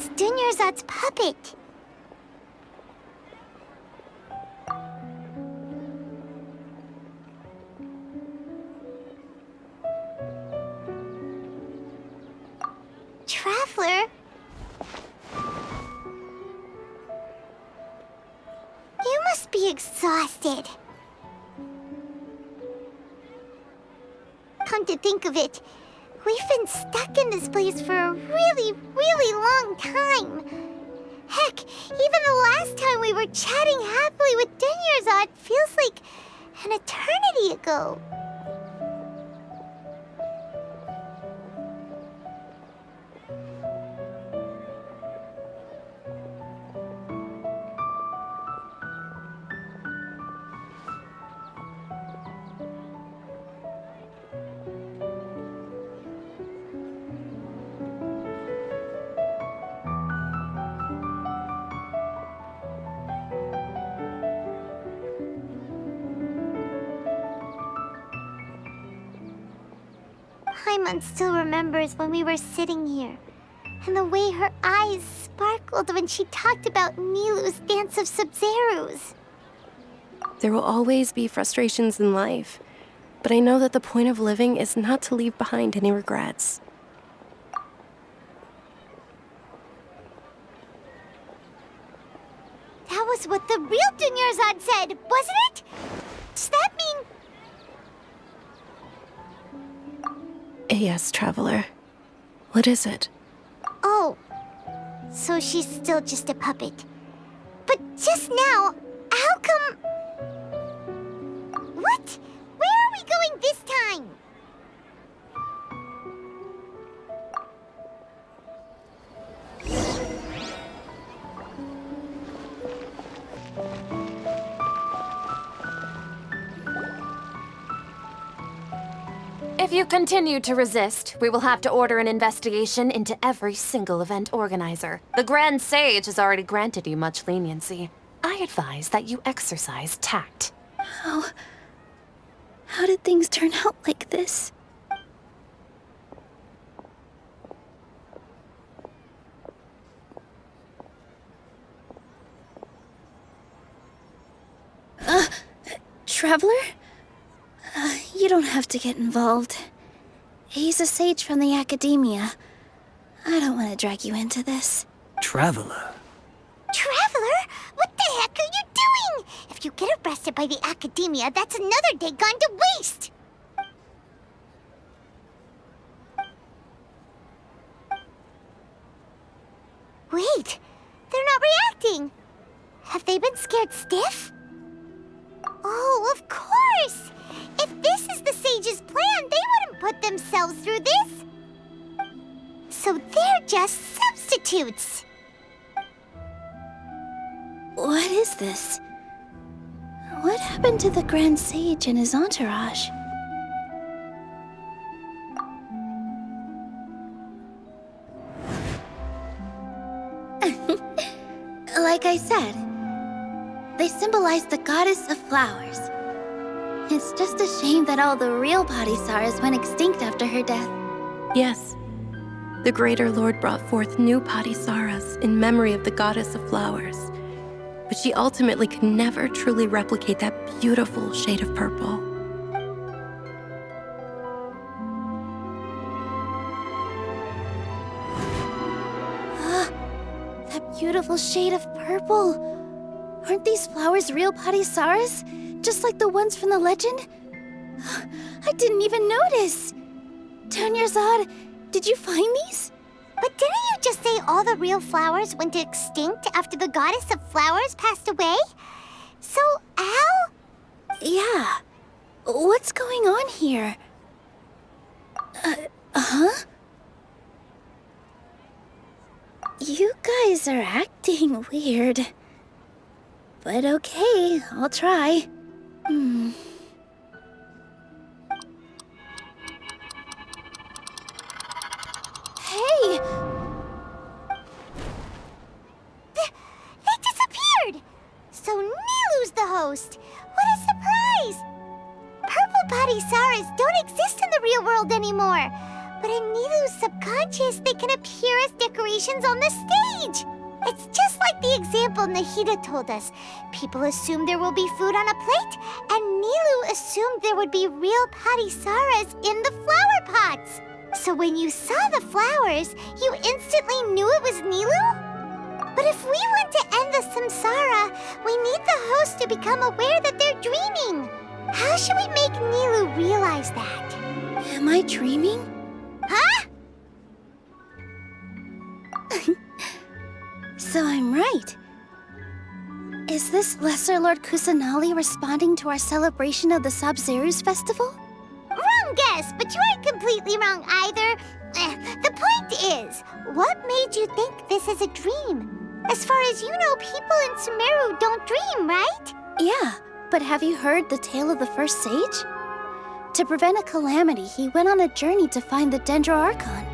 It's Dunyarzad's puppet. Traveler? You must be exhausted. Come to think of it, we've been stuck in this place for a really, really long time. Heck, even the last time we were chatting happily with Dunyarzad feels like an eternity ago. Paimon still remembers when we were sitting here, and the way her eyes sparkled when she talked about Nilu's dance of Sub-Zerus. There will always be frustrations in life, but I know that the point of living is not to leave behind any regrets. That was what the real Dunyarzad said, wasn't it? Does that mean... Yes, Traveler. What is it? Oh, so she's still just a puppet. But just now, how come... What? Where are we going this time? If you continue to resist, we will have to order an investigation into every single event organizer. The Grand Sage has already granted you much leniency. I advise that you exercise tact. How did things turn out like this? Traveler? You don't have to get involved. He's a sage from the academia. I don't want to drag you into this. Traveler? Traveler? What the heck are you doing? If you get arrested by the academia, that's another day gone to waste! Wait, they're not reacting. Have they been scared stiff? Oh, of course! If this is the sage's plan, they wouldn't put themselves through this. So they're just substitutes. What is this? What happened to the Grand Sage and his entourage? Like I said, they symbolize the goddess of flowers. It's just a shame that all the real Padisaras went extinct after her death. Yes. The Greater Lord brought forth new Padisaras in memory of the goddess of flowers. But she ultimately could never truly replicate that beautiful shade of purple. That beautiful shade of purple. Aren't these flowers real Padisaras? Just like the ones from the legend? I didn't even notice. Dunyarzad, did you find these? But didn't you just say all the real flowers went extinct after the goddess of flowers passed away? So, how? Yeah. What's going on here? Huh? You guys are acting weird. But okay, I'll try. Hey! They disappeared! So Nilu's the host! What a surprise! Purple Padisaras don't exist in the real world anymore. But in Nilu's subconscious, they can appear as decorations on the stage. It's just like the example Nahida told us. People assumed there will be food on a plate, and Nilu assumed there would be real patisaras in the flower pots. So when you saw the flowers, you instantly knew it was Nilu? But if we want to end the samsara, we need the host to become aware that they're dreaming. How should we make Nilu realize that? Am I dreaming? Huh? So I'm right. Is this Lesser Lord Kusanali responding to our celebration of the Sabzeruz festival? Wrong guess, but you aren't completely wrong either. The point is, what made you think this is a dream? As far as you know, people in Sumeru don't dream, right? Yeah, but have you heard the tale of the first sage? To prevent a calamity, he went on a journey to find the Dendro Archon.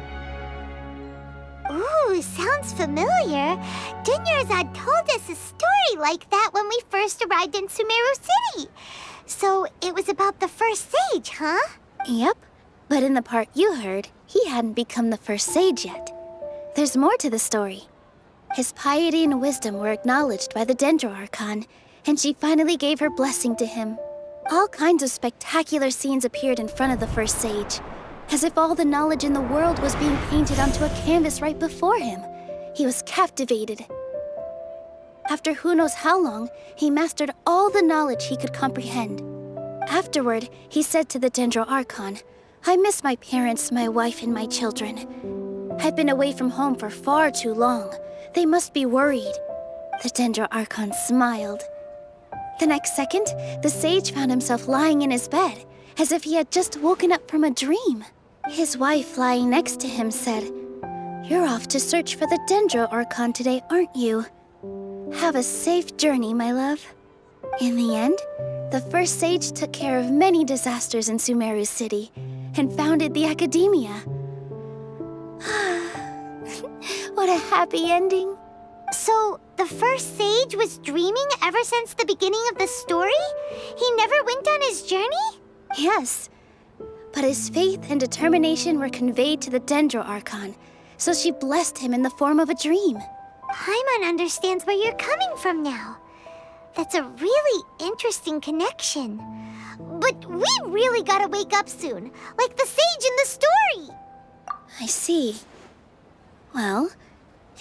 Ooh, sounds familiar. Dunyarzad told us a story like that when we first arrived in Sumeru City. So it was about the first sage, huh? Yep, but in the part you heard, he hadn't become the first sage yet. There's more to the story. His piety and wisdom were acknowledged by the Dendro Archon, and she finally gave her blessing to him. All kinds of spectacular scenes appeared in front of the first sage, as if all the knowledge in the world was being painted onto a canvas right before him. He was captivated. After who knows how long, he mastered all the knowledge he could comprehend. Afterward, he said to the Dendro Archon, "I miss my parents, my wife, and my children. I've been away from home for far too long. They must be worried." The Dendro Archon smiled. The next second, the sage found himself lying in his bed, as if he had just woken up from a dream. His wife, lying next to him, said, "You're off to search for the Dendro Archon today, aren't you? Have a safe journey, my love." In the end, the first sage took care of many disasters in Sumeru City and founded the Academia. What a happy ending. So, the first sage was dreaming ever since the beginning of the story? He never went on his journey? Yes, but his faith and determination were conveyed to the Dendro Archon, so she blessed him in the form of a dream. Paimon understands where you're coming from now. That's a really interesting connection. But we really gotta wake up soon, like the sage in the story. I see. Well,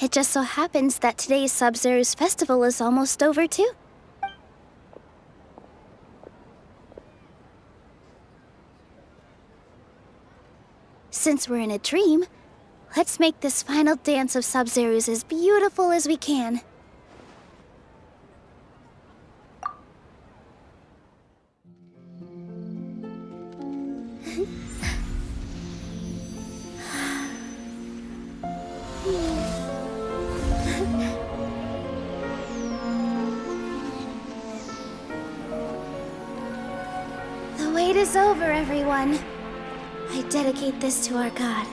it just so happens that today's Sabzeruz festival is almost over too. Since we're in a dream, let's make this final dance of Sabzeruz as beautiful as we can. The wait is over, everyone. I dedicate this to our god,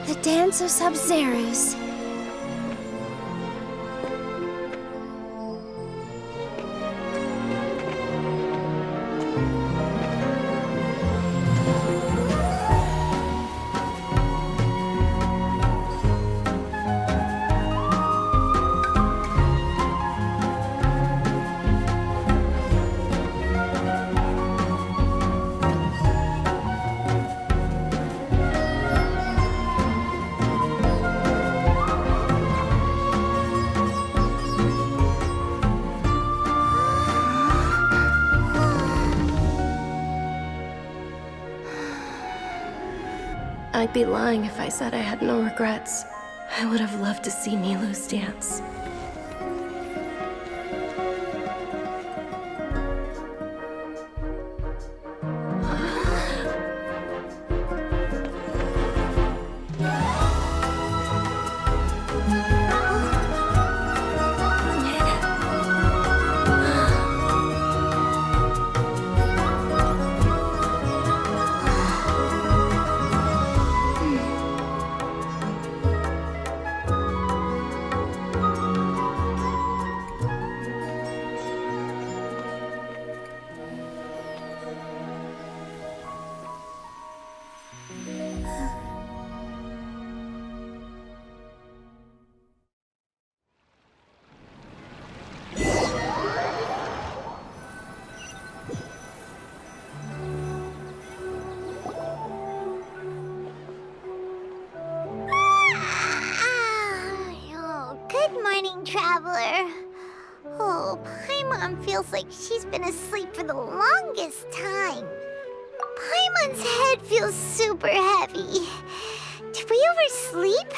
the dance of Sabzeruz. I'd be lying if I said I had no regrets. I would have loved to see Nilu's dance. feels like she's been asleep for the longest time. Paimon's head feels super heavy. Did we oversleep?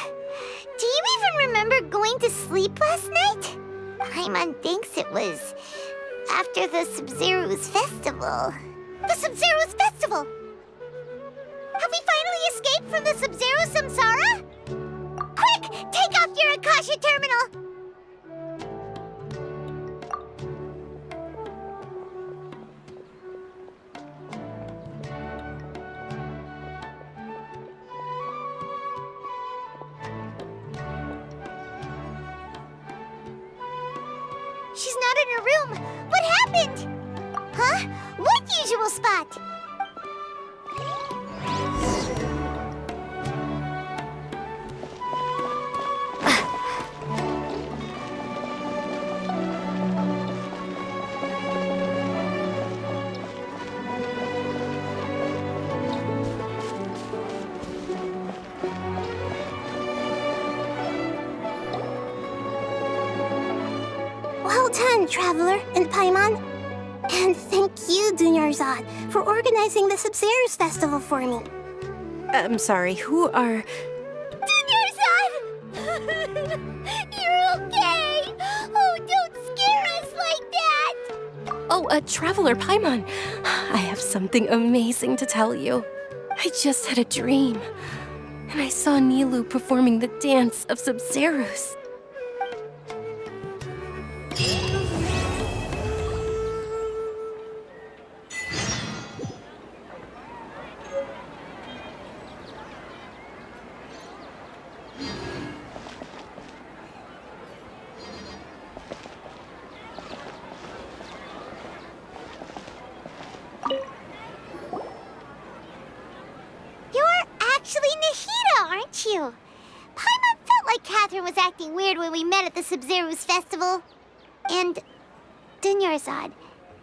Do you even remember going to sleep last night? Paimon thinks it was after the Sub-Zero's festival. The Sub-Zero's festival! Have we finally escaped from the Sub-Zero samsara? Quick! Take off your Akasha terminal! She's not in her room. What happened? Huh? What usual spot? Well done, Traveler and Paimon. And thank you, Dunyarzad, for organizing the Sub-Zero's festival for me. I'm sorry, who are... Dunyarzad! You're okay! Oh, don't scare us like that! Oh, Traveler Paimon. I have something amazing to tell you. I just had a dream, and I saw Nilou performing the dance of Sub-Zero's. Actually Nahida, aren't you? Paimon felt like Catherine was acting weird when we met at the Sub-Zero's festival. And Dunyarzad,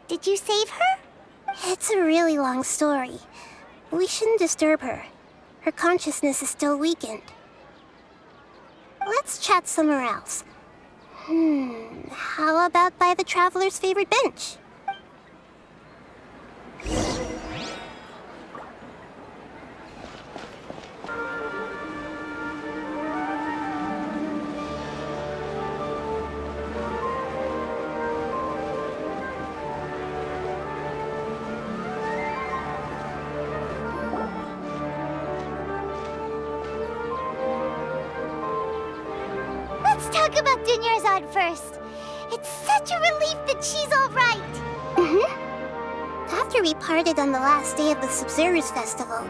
did you save her? It's a really long story. We shouldn't disturb her. Her consciousness is still weakened. Let's chat somewhere else. How about by the Traveler's favorite bench? Let's talk about Dunyarzad first. It's such a relief that she's all right. After we parted on the last day of the Sub-Zero's festival,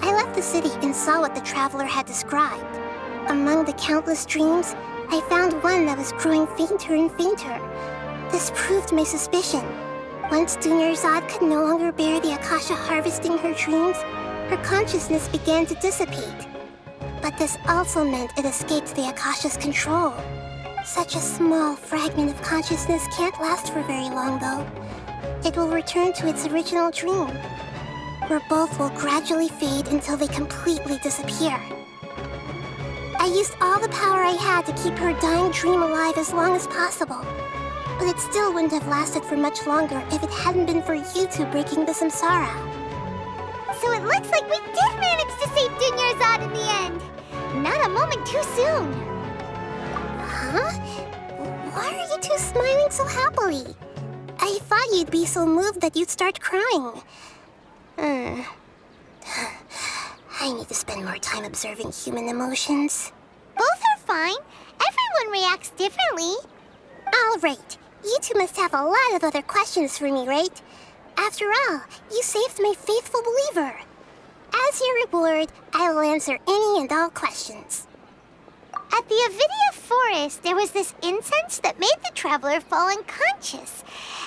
I left the city and saw what the Traveler had described. Among the countless dreams, I found one that was growing fainter and fainter. This proved my suspicion. Once Dunyarzad could no longer bear the Akasha harvesting her dreams, her consciousness began to dissipate. But this also meant it escaped the Akasha's control. Such a small fragment of consciousness can't last for very long, though. It will return to its original dream, where both will gradually fade until they completely disappear. I used all the power I had to keep her dying dream alive as long as possible, but it still wouldn't have lasted for much longer if it hadn't been for you two breaking the samsara. So it looks like we did manage to save Dunyarzad in the end. Not a moment too soon. Huh? Why are you two smiling so happily? I thought you'd be so moved that you'd start crying. I need to spend more time observing human emotions. Both are fine. Everyone reacts differently. All right. You two must have a lot of other questions for me, right? After all, you saved my faithful believer. As your reward, I will answer any and all questions. At the Avidia forest, there was this incense that made the Traveler fall unconscious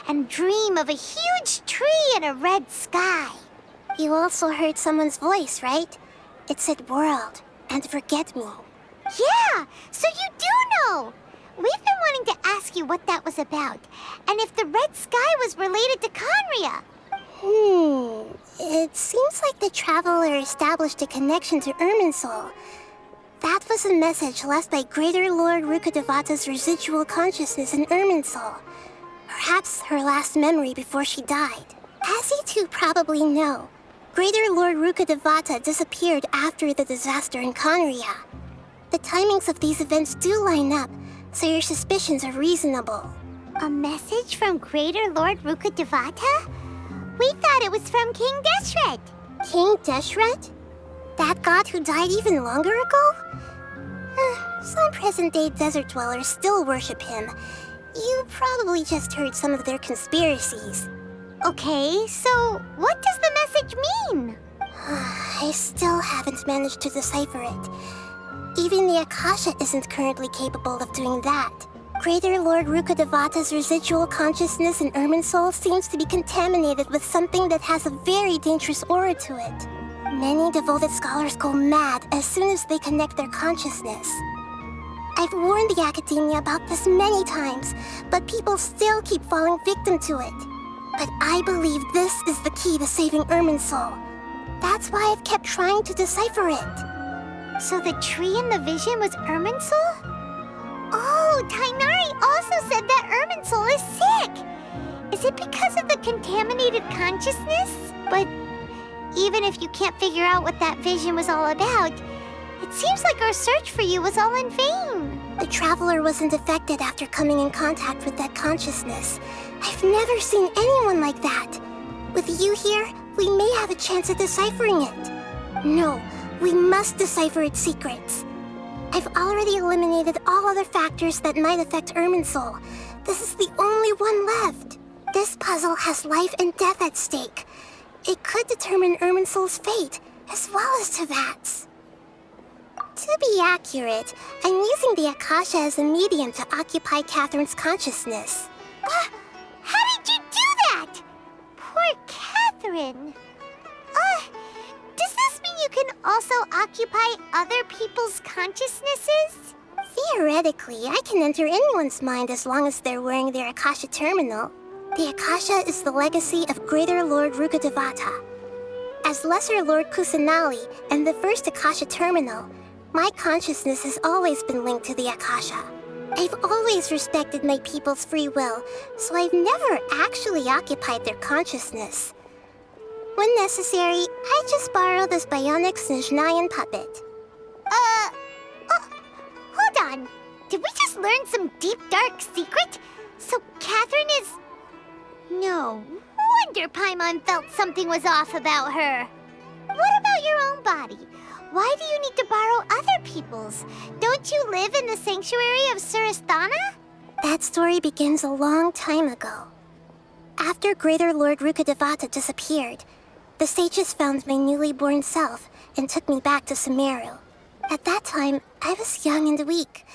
and dream of a huge tree and a red sky. You also heard someone's voice, right? It said world and forget me. Yeah, so you do know! We've been wanting to ask you what that was about, and if the red sky was related to Khaenri'ah. It seems like the Traveler established a connection to Irminsul. That was a message left by Greater Lord Rukkhadevata's residual consciousness in Irminsul. Perhaps her last memory before she died. As you two probably know, Greater Lord Rukkhadevata disappeared after the disaster in Conria. The timings of these events do line up, so your suspicions are reasonable. A message from Greater Lord Rukkhadevata? We thought it was from King Deshret. King Deshret? That god who died even longer ago? Some present-day desert dwellers still worship him. You probably just heard some of their conspiracies. Okay, so what does the message mean? I still haven't managed to decipher it. Even the Akasha isn't currently capable of doing that. Greater Lord Rukkhadevata's residual consciousness in Irminsul seems to be contaminated with something that has a very dangerous aura to it. Many devoted scholars go mad as soon as they connect their consciousness. I've warned the academia about this many times, but people still keep falling victim to it. But I believe this is the key to saving Irminsul. That's why I've kept trying to decipher it. So the tree in the vision was Irminsul? Oh, Tainari also said that Irminsul is sick! Is it because of the contaminated consciousness? But even if you can't figure out what that vision was all about, it seems like our search for you was all in vain. The Traveler wasn't affected after coming in contact with that consciousness. I've never seen anyone like that. With you here, we may have a chance at deciphering it. No, we must decipher its secrets. I've already eliminated all other factors that might affect Irminsul. This is the only one left. This puzzle has life and death at stake. It could determine Irminsul's fate, as well as Teyvat's. To be accurate, I'm using the Akasha as a medium to occupy Catherine's consciousness. How did you do that? Poor Catherine. Does this mean you can also occupy other people's consciousnesses? Theoretically, I can enter anyone's mind as long as they're wearing their Akasha terminal. The Akasha is the legacy of Greater Lord Rukkhadevata. As Lesser Lord Kusanali and the first Akasha terminal, my consciousness has always been linked to the Akasha. I've always respected my people's free will, so I've never actually occupied their consciousness. When necessary, I just borrow this bionic Snezhnayan puppet. Hold on. Did we just learn some deep, dark secret? So Catherine is... No wonder Paimon felt something was off about her. What about your own body? Why do you need to borrow other people's? Don't you live in the sanctuary of Surasthana? That story begins a long time ago. After Greater Lord Rukkhadevata disappeared, the sages found my newly born self and took me back to Sumeru. At that time, I was young and weak.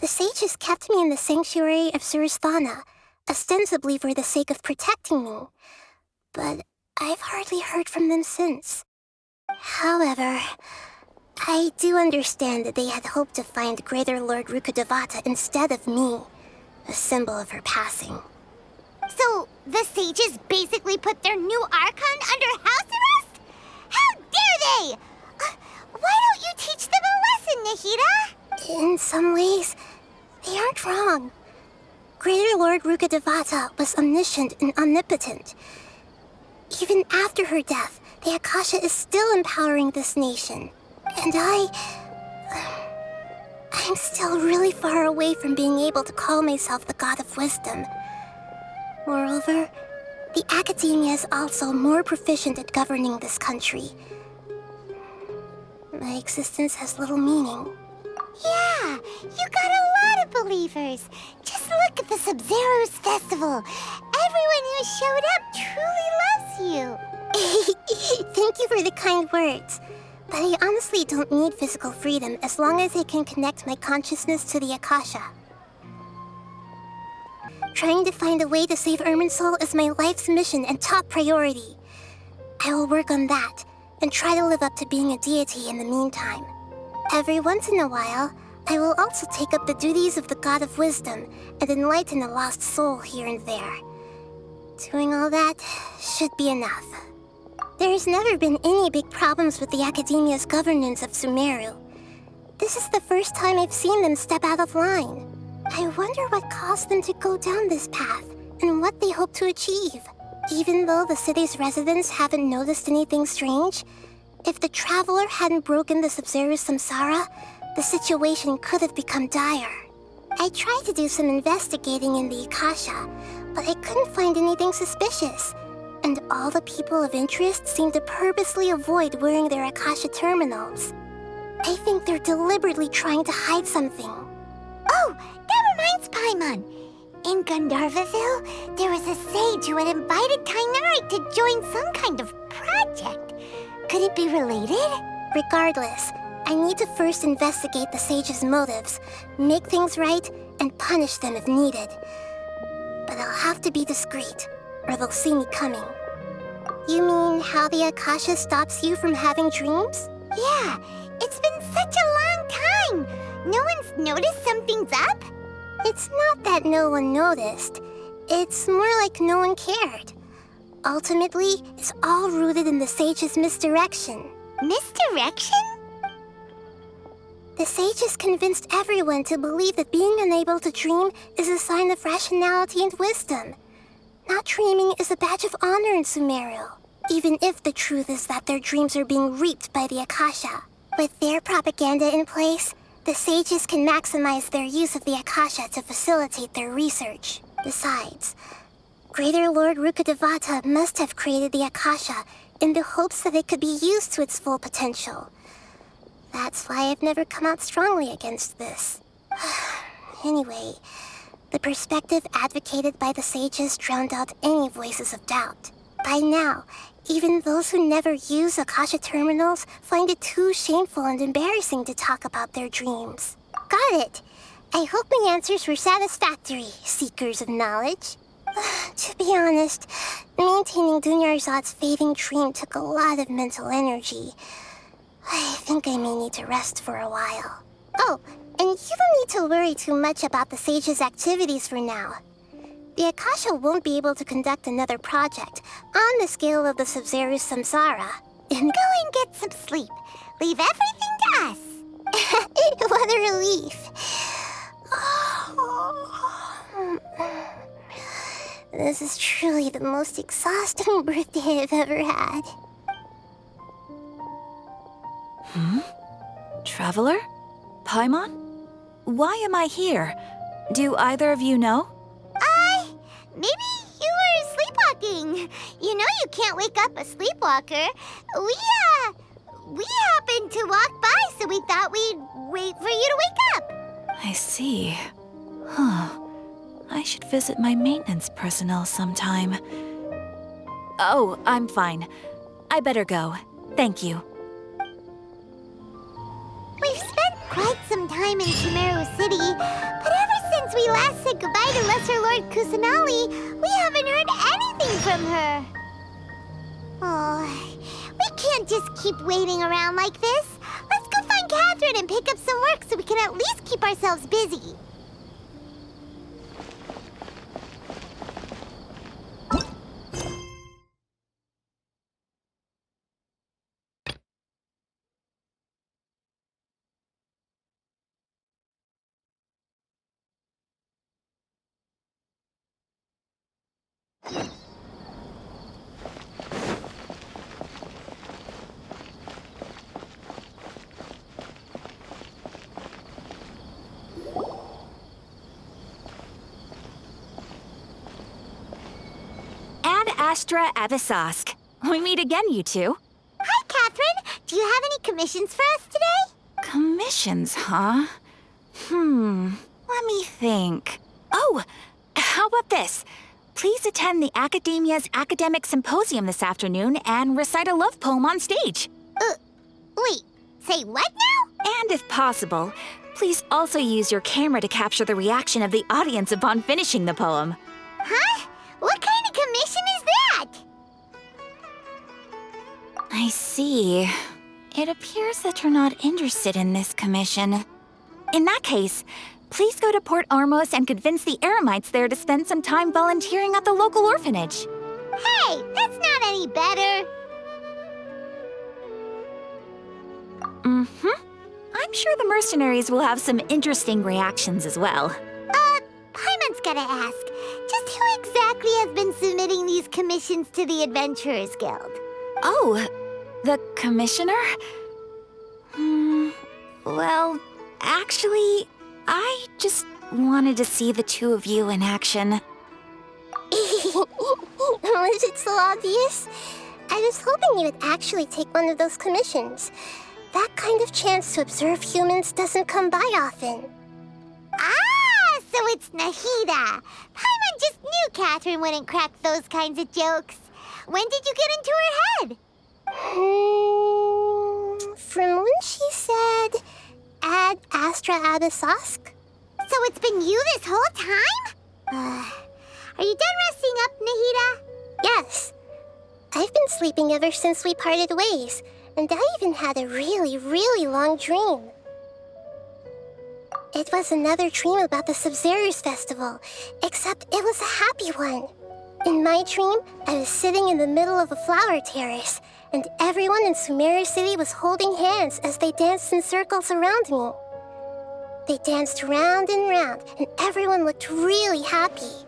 The sages kept me in the sanctuary of Surasthana, ostensibly for the sake of protecting me. But I've hardly heard from them since. However, I do understand that they had hoped to find Greater Lord Rukkhadevata instead of me, a symbol of her passing. So, the sages basically put their new Archon under house arrest? How dare they! Why don't you teach them a lesson, Nahida? In some ways, they aren't wrong. Greater Lord Rukkhadevata was omniscient and omnipotent. Even after her death, the Akasha is still empowering this nation. And I'm still really far away from being able to call myself the God of Wisdom. Moreover, the academia is also more proficient at governing this country. My existence has little meaning. Yeah, you got a lot of believers. Just look at the Sub-Zero's festival. Everyone who showed up truly loves you. Thank you for the kind words. But I honestly don't need physical freedom as long as I can connect my consciousness to the Akasha. Trying to find a way to save Irminsul is my life's mission and top priority. I will work on that, and try to live up to being a deity in the meantime. Every once in a while, I will also take up the duties of the God of Wisdom and enlighten a lost soul here and there. Doing all that should be enough. There has never been any big problems with the Academia's governance of Sumeru. This is the first time I've seen them step out of line. I wonder what caused them to go down this path, and what they hope to achieve. Even though the city's residents haven't noticed anything strange, if the traveler hadn't broken the Sub-Zero's samsara, the situation could have become dire. I tried to do some investigating in the Akasha, but I couldn't find anything suspicious. And all the people of interest seem to purposely avoid wearing their Akasha terminals. I think they're deliberately trying to hide something. Oh, that reminds Paimon. In Gandharvaville, there was a sage who had invited Tainari to join some kind of project. Could it be related? Regardless, I need to first investigate the sage's motives, make things right, and punish them if needed. But I'll have to be discreet, or they'll see me coming. You mean how the Akasha stops you from having dreams? Yeah, it's been such a long time. No one's noticed something's up? It's not that no one noticed. It's more like no one cared. Ultimately, it's all rooted in the sage's misdirection. Misdirection? The sage has convinced everyone to believe that being unable to dream is a sign of rationality and wisdom. Not dreaming is a badge of honor in Sumeru, even if the truth is that their dreams are being reaped by the Akasha. With their propaganda in place, the sages can maximize their use of the Akasha to facilitate their research. Besides, Greater Lord Rukkhadevata must have created the Akasha in the hopes that it could be used to its full potential. That's why I've never come out strongly against this. Anyway, the perspective advocated by the sages drowned out any voices of doubt. By now, even those who never use Akasha terminals find it too shameful and embarrassing to talk about their dreams. Got it! I hope my answers were satisfactory, seekers of knowledge. To be honest, maintaining Dunyarzad's fading dream took a lot of mental energy. I think I may need to rest for a while. Oh, and you don't need to worry too much about the sage's activities for now. The Akasha won't be able to conduct another project on the scale of the Sub-Zero's samsara. Go and get some sleep. Leave everything to us. What a relief. This is truly the most exhausting birthday I've ever had. Traveler? Paimon? Why am I here? Do either of you know? Maybe you were sleepwalking. You know you can't wake up a sleepwalker. We happened to walk by, so we thought we'd wait for you to wake up. I see. I should visit my maintenance personnel sometime. Oh, I'm fine. I better go. Thank you. We've spent quite some time in Sumeru City, but ever since we last said goodbye to Lesser Lord Kusanali, we haven't heard anything from her. Oh, we can't just keep waiting around like this. Let's go find Catherine and pick up some work so we can at least keep ourselves busy. Astra Avisask. We meet again, you two. Hi, Catherine. Do you have any commissions for us today? Commissions, huh? Let me think. Oh, how about this? Please attend the Academia's Academic Symposium this afternoon and recite a love poem on stage. Wait, say what now? And if possible, please also use your camera to capture the reaction of the audience upon finishing the poem. Huh? What kind of commission is that? I see. It appears that you're not interested in this commission. In that case, please go to Port Ormos and convince the Eremites there to spend some time volunteering at the local orphanage. Hey, that's not any better. I'm sure the mercenaries will have some interesting reactions as well. Paimon's gotta ask. Just who exactly has been submitting these commissions to the Adventurers Guild? Oh, the commissioner? Well, actually, I just wanted to see the two of you in action. Was it so obvious? I was hoping you would actually take one of those commissions. That kind of chance to observe humans doesn't come by often. Ah, so it's Nahida. Paimon just knew Catherine wouldn't crack those kinds of jokes. When did you get into her head? From when she said, Ad Astra Abyssosk? So it's been you this whole time? Are you done resting up, Nahida? Yes. I've been sleeping ever since we parted ways, and I even had a really long dream. It was another dream about the Sub-Zero's festival, except it was a happy one. In my dream, I was sitting in the middle of a flower terrace, and everyone in Sumeru City was holding hands as they danced in circles around me. They danced round and round, and everyone looked really happy.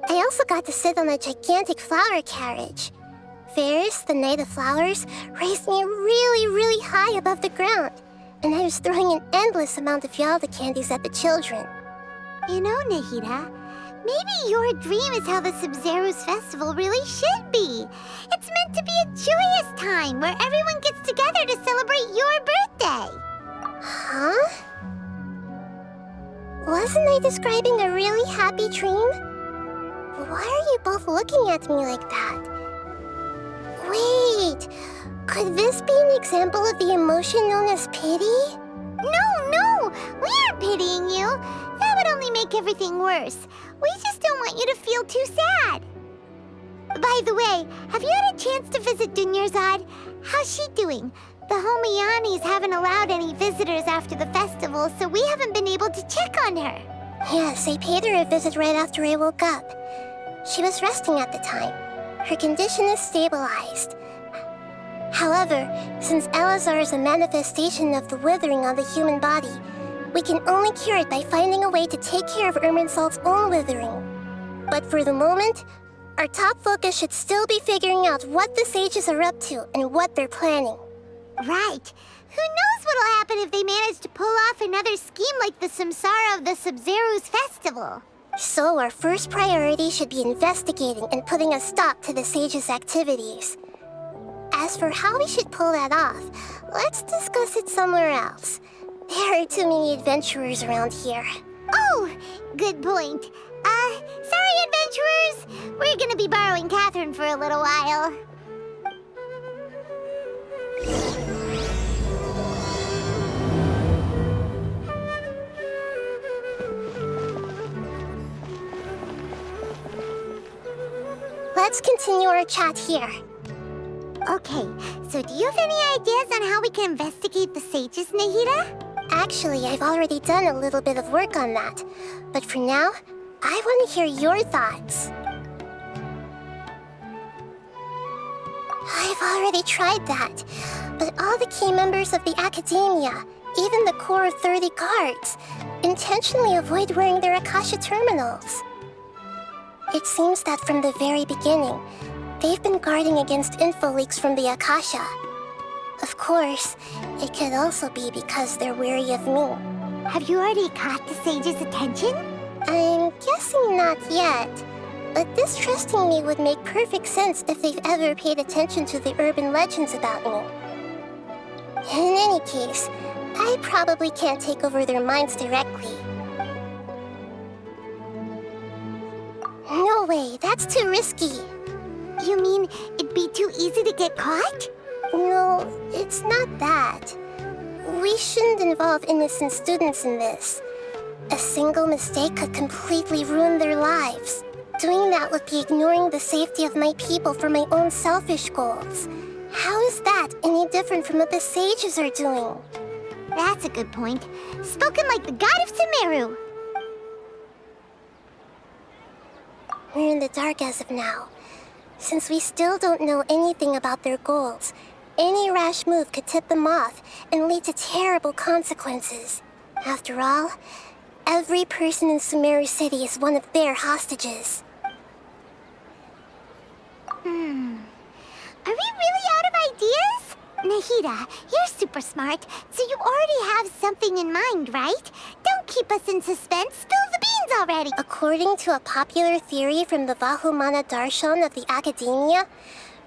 I also got to sit on a gigantic flower carriage. Ferris, the Knight of Flowers, raised me really high above the ground, and I was throwing an endless amount of Yalda candies at the children. You know, Nahida, maybe your dream is how the Sub-Zero's festival really should be. It's meant to be a joyous time where everyone gets together to celebrate your birthday. Huh? Wasn't I describing a really happy dream? Why are you both looking at me like that? Wait, could this be an example of the emotion known as pity? No, we aren't pitying you. That would only make everything worse. We just don't want you to feel too sad. By the way, have you had a chance to visit Dunyarzad? How's she doing? The Homianis haven't allowed any visitors after the festival, so we haven't been able to check on her. Yes, I paid her a visit right after I woke up. She was resting at the time. Her condition is stabilized. However, since Elazar is a manifestation of the withering on the human body, we can only cure it by finding a way to take care of Irminsul's own withering. But for the moment, our top focus should still be figuring out what the sages are up to and what they're planning. Right. Who knows what'll happen if they manage to pull off another scheme like the Samsara of the Sub-Zero's festival. So our first priority should be investigating and putting a stop to the sages' activities. As for how we should pull that off, let's discuss it somewhere else. There are too many adventurers around here. Oh, good point. Sorry, adventurers. We're gonna be borrowing Catherine for a little while. Let's continue our chat here. Okay, so do you have any ideas on how we can investigate the sages, Nahida? Actually, I've already done a little bit of work on that. But for now, I want to hear your thoughts. I've already tried that, but all the key members of the Academia, even the core of 30 guards, intentionally avoid wearing their Akasha terminals. It seems that from the very beginning, they've been guarding against info leaks from the Akasha. Of course, it could also be because they're wary of me. Have you already caught the sage's attention? I'm guessing not yet, but distrusting me would make perfect sense if they've ever paid attention to the urban legends about me. In any case, I probably can't take over their minds directly. No way, that's too risky. You mean it'd be too easy to get caught? No, it's not that. We shouldn't involve innocent students in this. A single mistake could completely ruin their lives. Doing that would be ignoring the safety of my people for my own selfish goals. How is that any different from what the sages are doing? That's a good point. Spoken like the god of Sumeru. We're in the dark as of now. Since we still don't know anything about their goals, any rash move could tip them off and lead to terrible consequences. After all, every person in Sumeru City is one of their hostages. Are we really out of ideas? Nahida, you're super smart, so you already have something in mind, right? Don't keep us in suspense. Spill the beans already. According to a popular theory from the Vahumana Darshan of the Academia,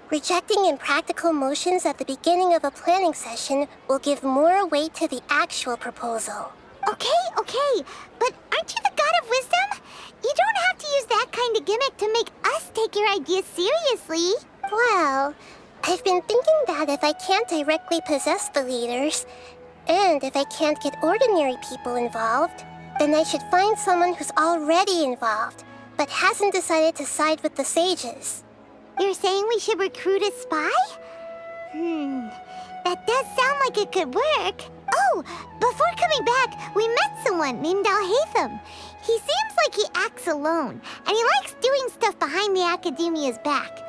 rejecting impractical motions at the beginning of a planning session will give more weight to the actual proposal. Okay, but aren't you the god of wisdom? You don't have to use that kind of gimmick to make us take your ideas seriously. Well, I've been thinking that if I can't directly possess the leaders, and if I can't get ordinary people involved, then I should find someone who's already involved, but hasn't decided to side with the sages. You're saying we should recruit a spy? That does sound like it could work. Oh, before coming back, we met someone named Alhaitham. He seems like he acts alone, and he likes doing stuff behind the Academia's back.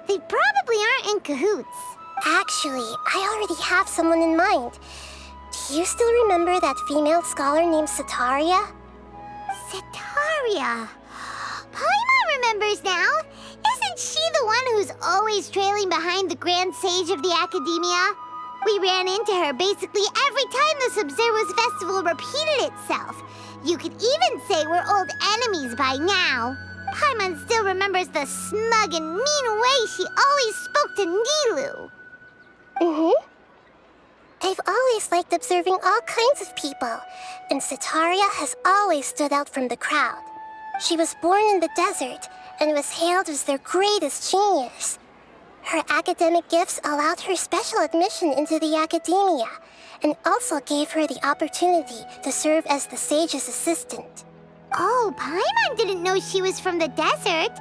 They probably aren't in cahoots. Actually, I already have someone in mind. Do you still remember that female scholar named Setaria? Setaria. Paimon remembers now. Isn't she the one who's always trailing behind the Grand Sage of the Academia? We ran into her basically every time the Sub-Zero's festival repeated itself. You could even say we're old enemies by now. Paimon still remembers the smug and mean way she always spoke to Nilu. I've always liked observing all kinds of people, and Setaria has always stood out from the crowd. She was born in the desert and was hailed as their greatest genius. Her academic gifts allowed her special admission into the Academia, and also gave her the opportunity to serve as the sage's assistant. Oh, Paimon didn't know she was from the desert.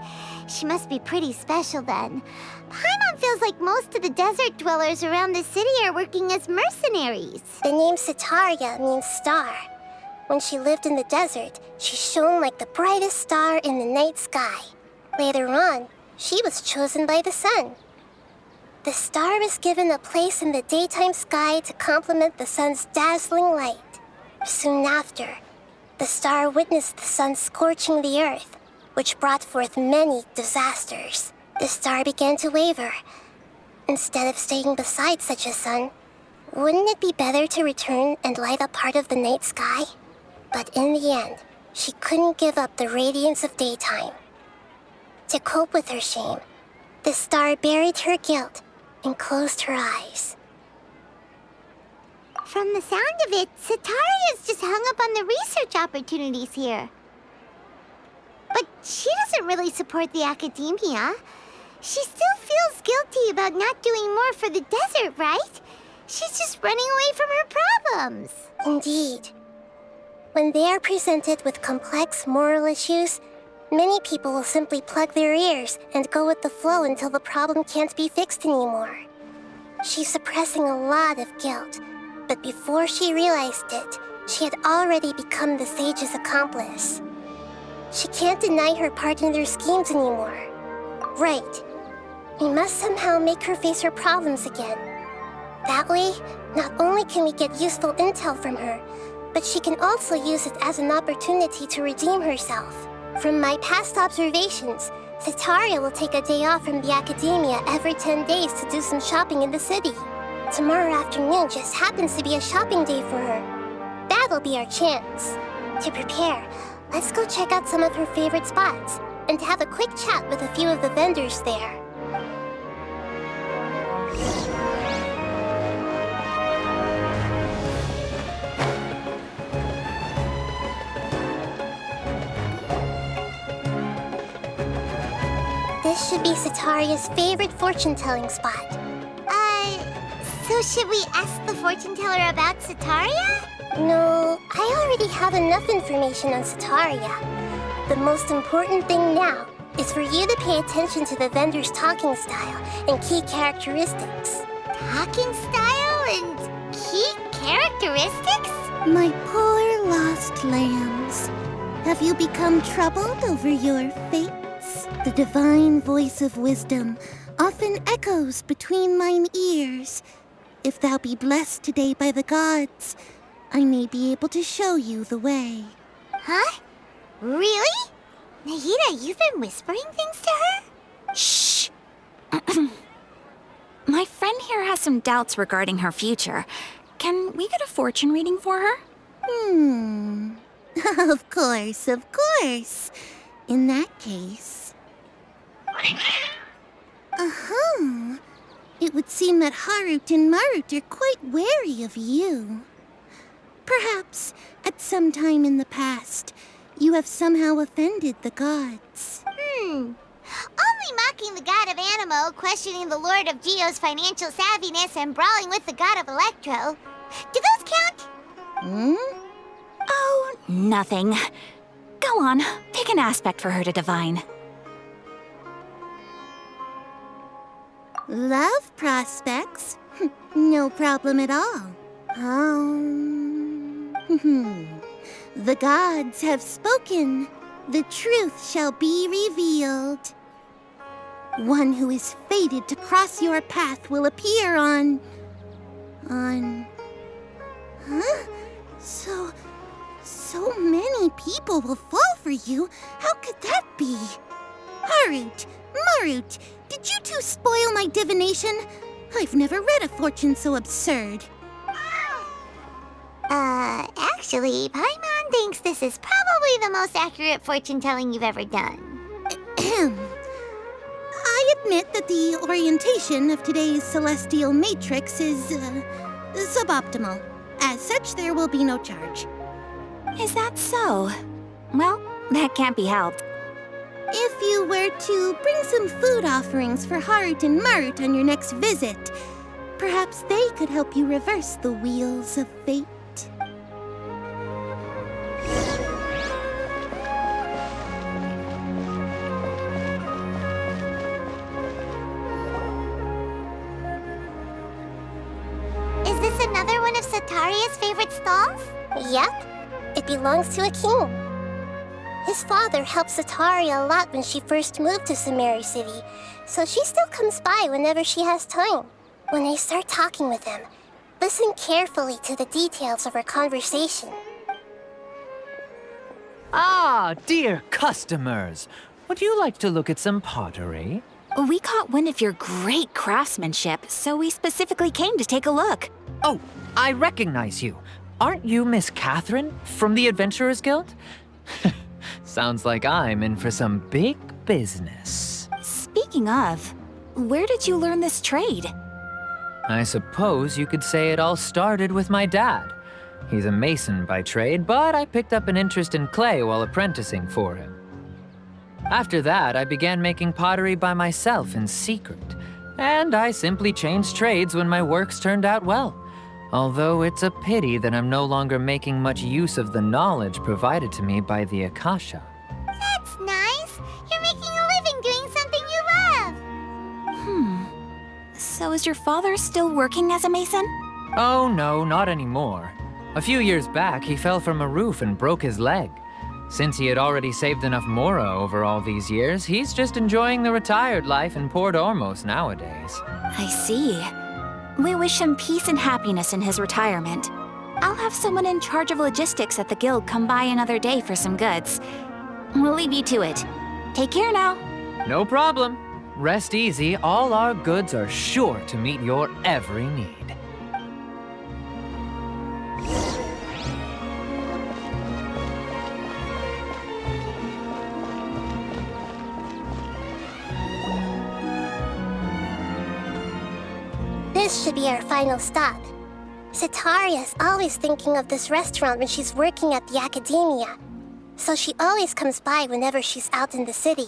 She must be pretty special then. Paimon feels like most of the desert dwellers around the city are working as mercenaries. The name Setaria means star. When she lived in the desert, she shone like the brightest star in the night sky. Later on, she was chosen by the sun. The star was given a place in the daytime sky to complement the sun's dazzling light. Soon after, the star witnessed the sun scorching the earth, which brought forth many disasters. The star began to waver. Instead of staying beside such a sun, wouldn't it be better to return and light up part of the night sky? But in the end, she couldn't give up the radiance of daytime. To cope with her shame, the star buried her guilt and closed her eyes. From the sound of it, Setaria's just hung up on the research opportunities here. But she doesn't really support the Academia. She still feels guilty about not doing more for the desert, right? She's just running away from her problems. Indeed. When they are presented with complex moral issues, many people will simply plug their ears and go with the flow until the problem can't be fixed anymore. She's suppressing a lot of guilt, but before she realized it, she had already become the sage's accomplice. She can't deny her part in their schemes anymore. Right. We must somehow make her face her problems again. That way, not only can we get useful intel from her, but she can also use it as an opportunity to redeem herself. From my past observations, Setaria will take a day off from the Academia every 10 days to do some shopping in the city. Tomorrow afternoon just happens to be a shopping day for her. That'll be our chance. To prepare, let's go check out some of her favorite spots and have a quick chat with a few of the vendors there. This should be Setaria's favorite fortune-telling spot. So should we ask the fortune teller about Setaria? No, I already have enough information on Setaria. The most important thing now is for you to pay attention to the vendor's talking style and key characteristics. Talking style and key characteristics? My poor lost lambs. Have you become troubled over your fates? The divine voice of wisdom often echoes between mine ears. If thou be blessed today by the gods, I may be able to show you the way. Huh? Really? Nahida, you've been whispering things to her? Shh! My friend here has some doubts regarding her future. Can we get a fortune reading for her? Of course, of course. In that case... It would seem that Harut and Marut are quite wary of you. Perhaps, at some time in the past, you have somehow offended the gods. Only mocking the god of Animo, questioning the lord of Geo's financial savviness, and brawling with the god of Electro. Do those count? Oh, nothing. Go on, pick an aspect for her to divine. Love prospects? No problem at all. The gods have spoken. The truth shall be revealed. One who is fated to cross your path will appear on... So many people will fall for you. How could that be? Harut, Marut, did you two spoil my divination? I've never read a fortune so absurd. Actually, Paimon thinks this is probably the most accurate fortune-telling you've ever done. I admit that the orientation of today's celestial matrix is, suboptimal. As such, there will be no charge. Is that so? Well, that can't be helped. If you were to bring some food offerings for Harut and Marut on your next visit, perhaps they could help you reverse the wheels of fate. Is this another one of Sataria's favorite stalls? Yep. It belongs to a king. His father helped Sataria a lot when she first moved to Samari City, so she still comes by whenever she has time. When I start talking with him, listen carefully to the details of our conversation. Ah, dear customers. Would you like to look at some pottery? We caught wind of your great craftsmanship, so we specifically came to take a look. Oh, I recognize you. Aren't you Miss Catherine from the Adventurers Guild? Sounds like I'm in for some big business. Speaking of, where did you learn this trade? I suppose you could say it all started with my dad. He's a mason by trade, but I picked up an interest in clay while apprenticing for him. After that, I began making pottery by myself in secret, and I simply changed trades when my works turned out well. Although it's a pity that I'm no longer making much use of the knowledge provided to me by the Akasha. That's nice. You're making a living doing something you love. So is your father still working as a mason? Oh no, not anymore. A few years back, he fell from a roof and broke his leg. Since he had already saved enough mora over all these years, he's just enjoying the retired life in Port Ormos nowadays. I see. We wish him peace and happiness in his retirement. I'll have someone in charge of logistics at the guild come by another day for some goods. We'll leave you to it. Take care now. No problem. Rest easy, all our goods are sure to meet your every need. This should be our final stop. Sataria's always thinking of this restaurant when she's working at the academia, so she always comes by whenever she's out in the city.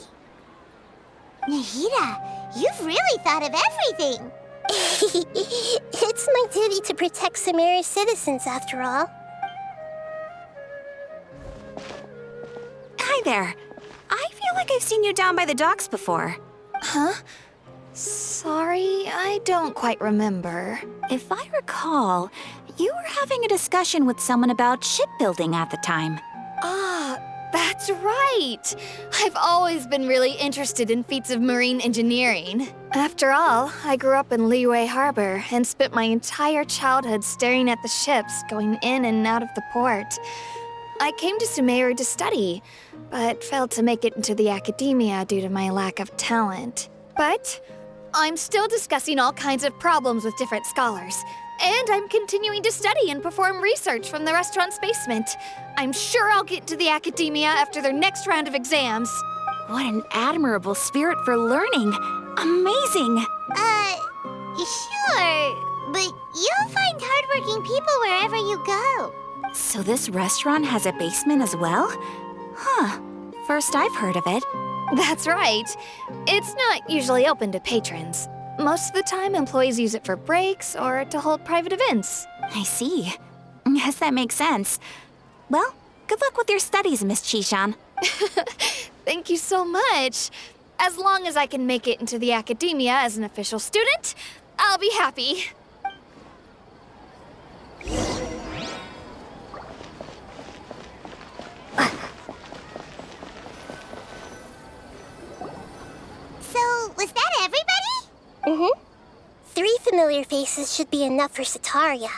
Nahida, you've really thought of everything. It's my duty to protect Samari's citizens, after all. Hi there. I feel like I've seen you down by the docks before. Huh? Sorry, I don't quite remember. If I recall, you were having a discussion with someone about shipbuilding at the time. Ah, that's right! I've always been really interested in feats of marine engineering. After all, I grew up in Liyue Harbor and spent my entire childhood staring at the ships going in and out of the port. I came to Sumeru to study, but failed to make it into the academia due to my lack of talent. But I'm still discussing all kinds of problems with different scholars. And I'm continuing to study and perform research from the restaurant's basement. I'm sure I'll get into the academia after their next round of exams. What an admirable spirit for learning. Amazing. Sure. But you'll find hardworking people wherever you go. So this restaurant has a basement as well? Huh. First I've heard of it. That's right. It's not usually open to patrons. Most of the time, employees use it for breaks or to hold private events. I see. Yes, that makes sense. Well, good luck with your studies, Miss Chishan. Thank you so much. As long as I can make it into the academia as an official student, I'll be happy. So, was that everybody? 3 familiar faces should be enough for Setaria.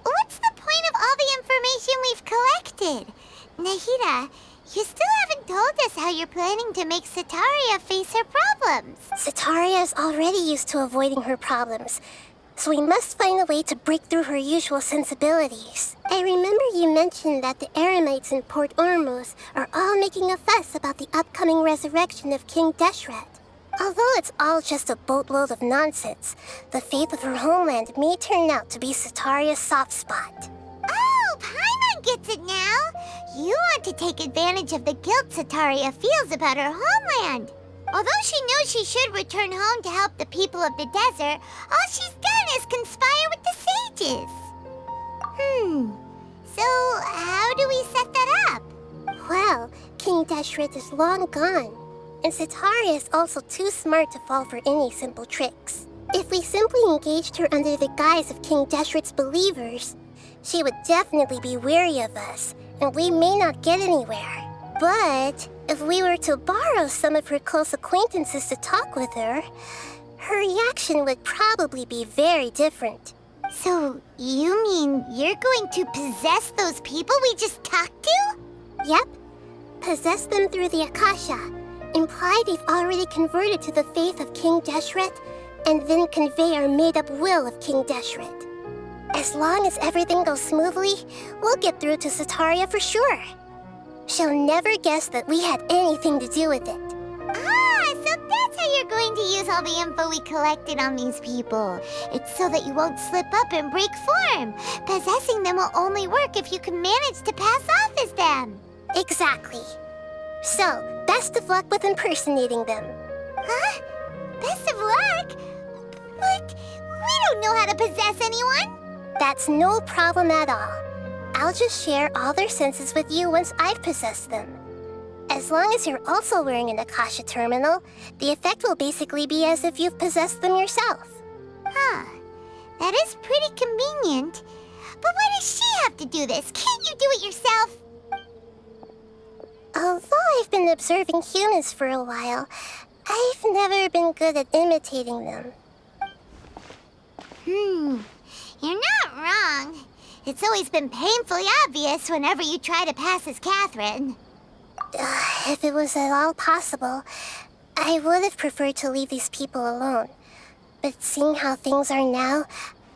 What's the point of all the information we've collected? Nahida, you still haven't told us how you're planning to make Setaria face her problems. Setaria is already used to avoiding her problems, so we must find a way to break through her usual sensibilities. I remember you mentioned that the Eremites in Port Ormuz are all making a fuss about the upcoming resurrection of King Deshret. Although it's all just a boatload of nonsense, the fate of her homeland may turn out to be Setaria's soft spot. Oh, Paimon gets it now. You want to take advantage of the guilt Setaria feels about her homeland. Although she knows she should return home to help the people of the desert, all she's done is conspire with the sages. So how do we set that up? Well, King Deshret is long gone, and Setaria is also too smart to fall for any simple tricks. If we simply engaged her under the guise of King Deshret's believers, she would definitely be wary of us, and we may not get anywhere. But if we were to borrow some of her close acquaintances to talk with her, her reaction would probably be very different. So you mean you're going to possess those people we just talked to? Yep. Possess them through the Akasha. Imply they've already converted to the faith of King Deshret, and then convey our made-up will of King Deshret. As long as everything goes smoothly, we'll get through to Setaria for sure. She'll never guess that we had anything to do with it. So that's how you're going to use all the info we collected on these people. It's so that you won't slip up and break form. Possessing them will only work if you can manage to pass off as them. Exactly. So, best of luck with impersonating them. Huh? Best of luck? But we don't know how to possess anyone. That's no problem at all. I'll just share all their senses with you once I've possessed them. As long as you're also wearing an Akasha terminal, the effect will basically be as if you've possessed them yourself. Huh. That is pretty convenient. But why does she have to do this? Can't you do it yourself? Although I've been observing humans for a while, I've never been good at imitating them. You're not wrong. It's always been painfully obvious whenever you try to pass as Catherine. If it was at all possible, I would have preferred to leave these people alone. But seeing how things are now,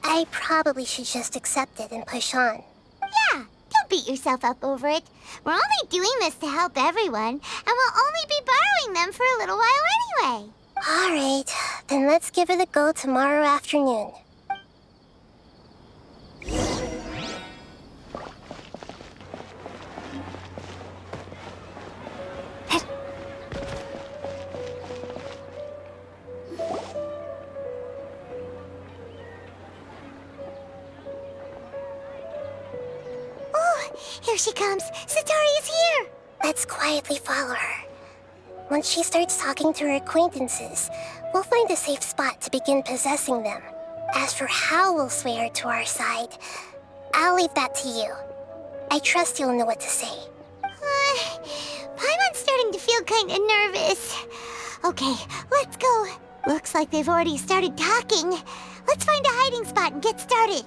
I probably should just accept it and push on. Yeah, don't beat yourself up over it. We're only doing this to help everyone, and we'll only be borrowing them for a little while anyway. All right, then let's give it a go tomorrow afternoon. Here she comes. Setaria's here. Let's quietly follow her. Once she starts talking to her acquaintances, we'll find a safe spot to begin possessing them. As for how we'll sway her to our side, I'll leave that to you. I trust you'll know what to say. Paimon's starting to feel kind of nervous. Okay, let's go. Looks like they've already started talking. Let's find a hiding spot and get started.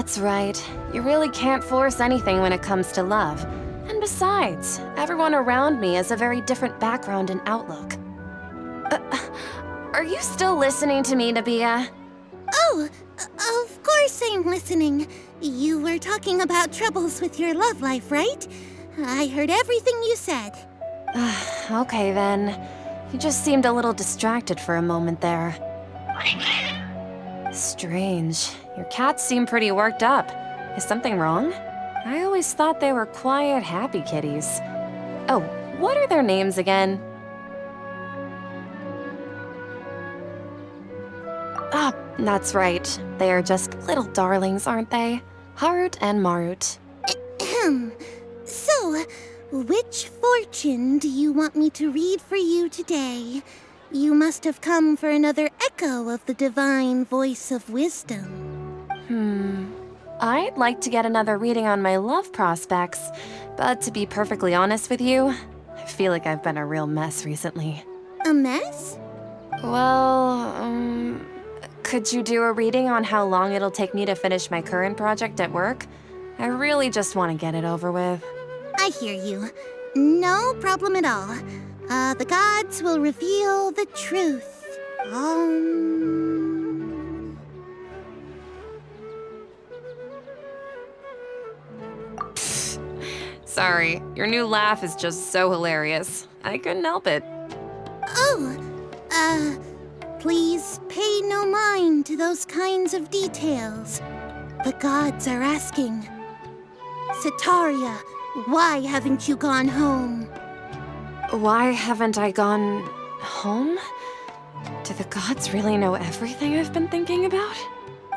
That's right. You really can't force anything when it comes to love. And besides, everyone around me has a very different background and outlook. Are you still listening to me, Nabia? Oh, of course I'm listening. You were talking about troubles with your love life, right? I heard everything you said. Okay then. You just seemed a little distracted for a moment there. Strange. Your cats seem pretty worked up. Is something wrong? I always thought they were quiet, happy kitties. Oh, what are their names again? Ah, that's right. They are just little darlings, aren't they? Harut and Marut. So, which fortune do you want me to read for you today? You must have come for another echo of the divine voice of wisdom. I'd like to get another reading on my love prospects, but to be perfectly honest with you, I feel like I've been a real mess recently. A mess? Well, could you do a reading on how long it'll take me to finish my current project at work? I really just want to get it over with. I hear you. No problem at all. The gods will reveal the truth. Sorry, your new laugh is just so hilarious. I couldn't help it. Please pay no mind to those kinds of details. The gods are asking. Setaria, why haven't you gone home? Why haven't I gone home? Do the gods really know everything I've been thinking about?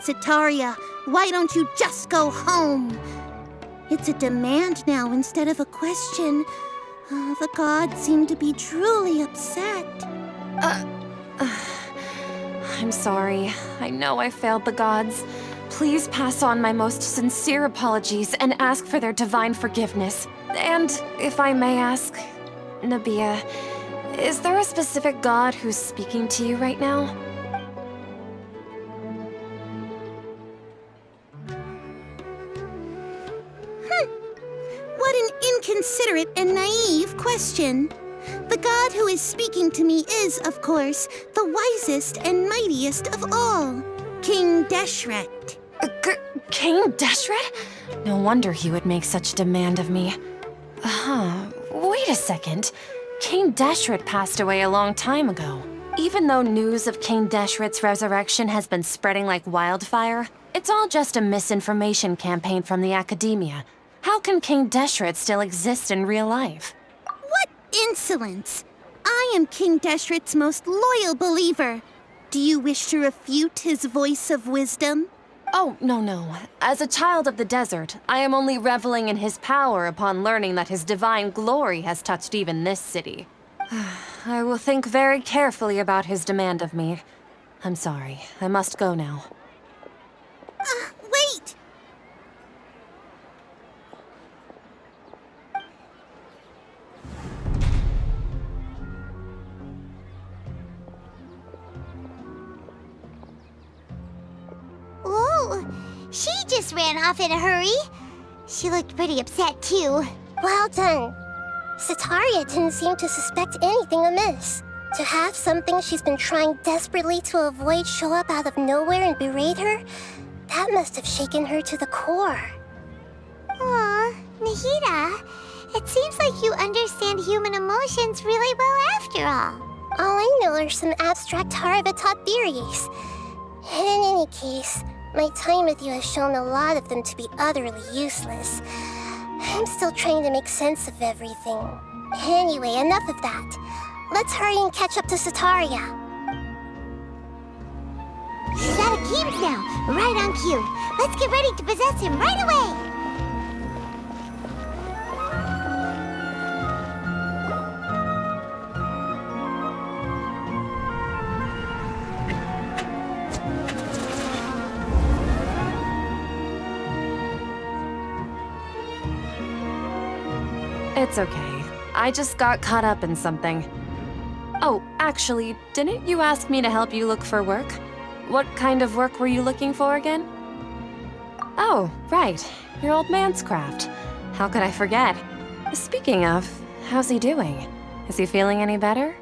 Setaria, why don't you just go home? It's a demand now instead of a question. The gods seem to be truly upset. I'm sorry. I know I failed the gods. Please pass on my most sincere apologies and ask for their divine forgiveness. And if I may ask, Nabia, is there a specific god who's speaking to you right now? What an inconsiderate and naive question. The god who is speaking to me is, of course, the wisest and mightiest of all, King Deshret. King Deshret? No wonder he would make such demand of me. Wait a second. King Deshret passed away a long time ago. Even though news of King Deshret's resurrection has been spreading like wildfire, it's all just a misinformation campaign from the academia. How can King Deshret still exist in real life? What insolence! I am King Deshret's most loyal believer. Do you wish to refute his voice of wisdom? Oh, no. As a child of the desert, I am only reveling in his power upon learning that his divine glory has touched even this city. I will think very carefully about his demand of me. I'm sorry. I must go now. Wait! Ooh, she just ran off in a hurry. She looked pretty upset too. Well done. Setaria didn't seem to suspect anything amiss. To have something she's been trying desperately to avoid show up out of nowhere and berate her, that must have shaken her to the core. Aw, Nahida, it seems like you understand human emotions really well after all. All I know are some abstract Haravatot theories. And in any case, my time with you has shown a lot of them to be utterly useless. I'm still trying to make sense of everything. Anyway, enough of that. Let's hurry and catch up to Setaria. He's out of games now, right on cue. Let's get ready to possess him right away. It's okay. I just got caught up in something. Oh, actually, didn't you ask me to help you look for work? What kind of work were you looking for again? Oh, right. Your old man's craft. How could I forget? Speaking of, how's he doing? Is he feeling any better?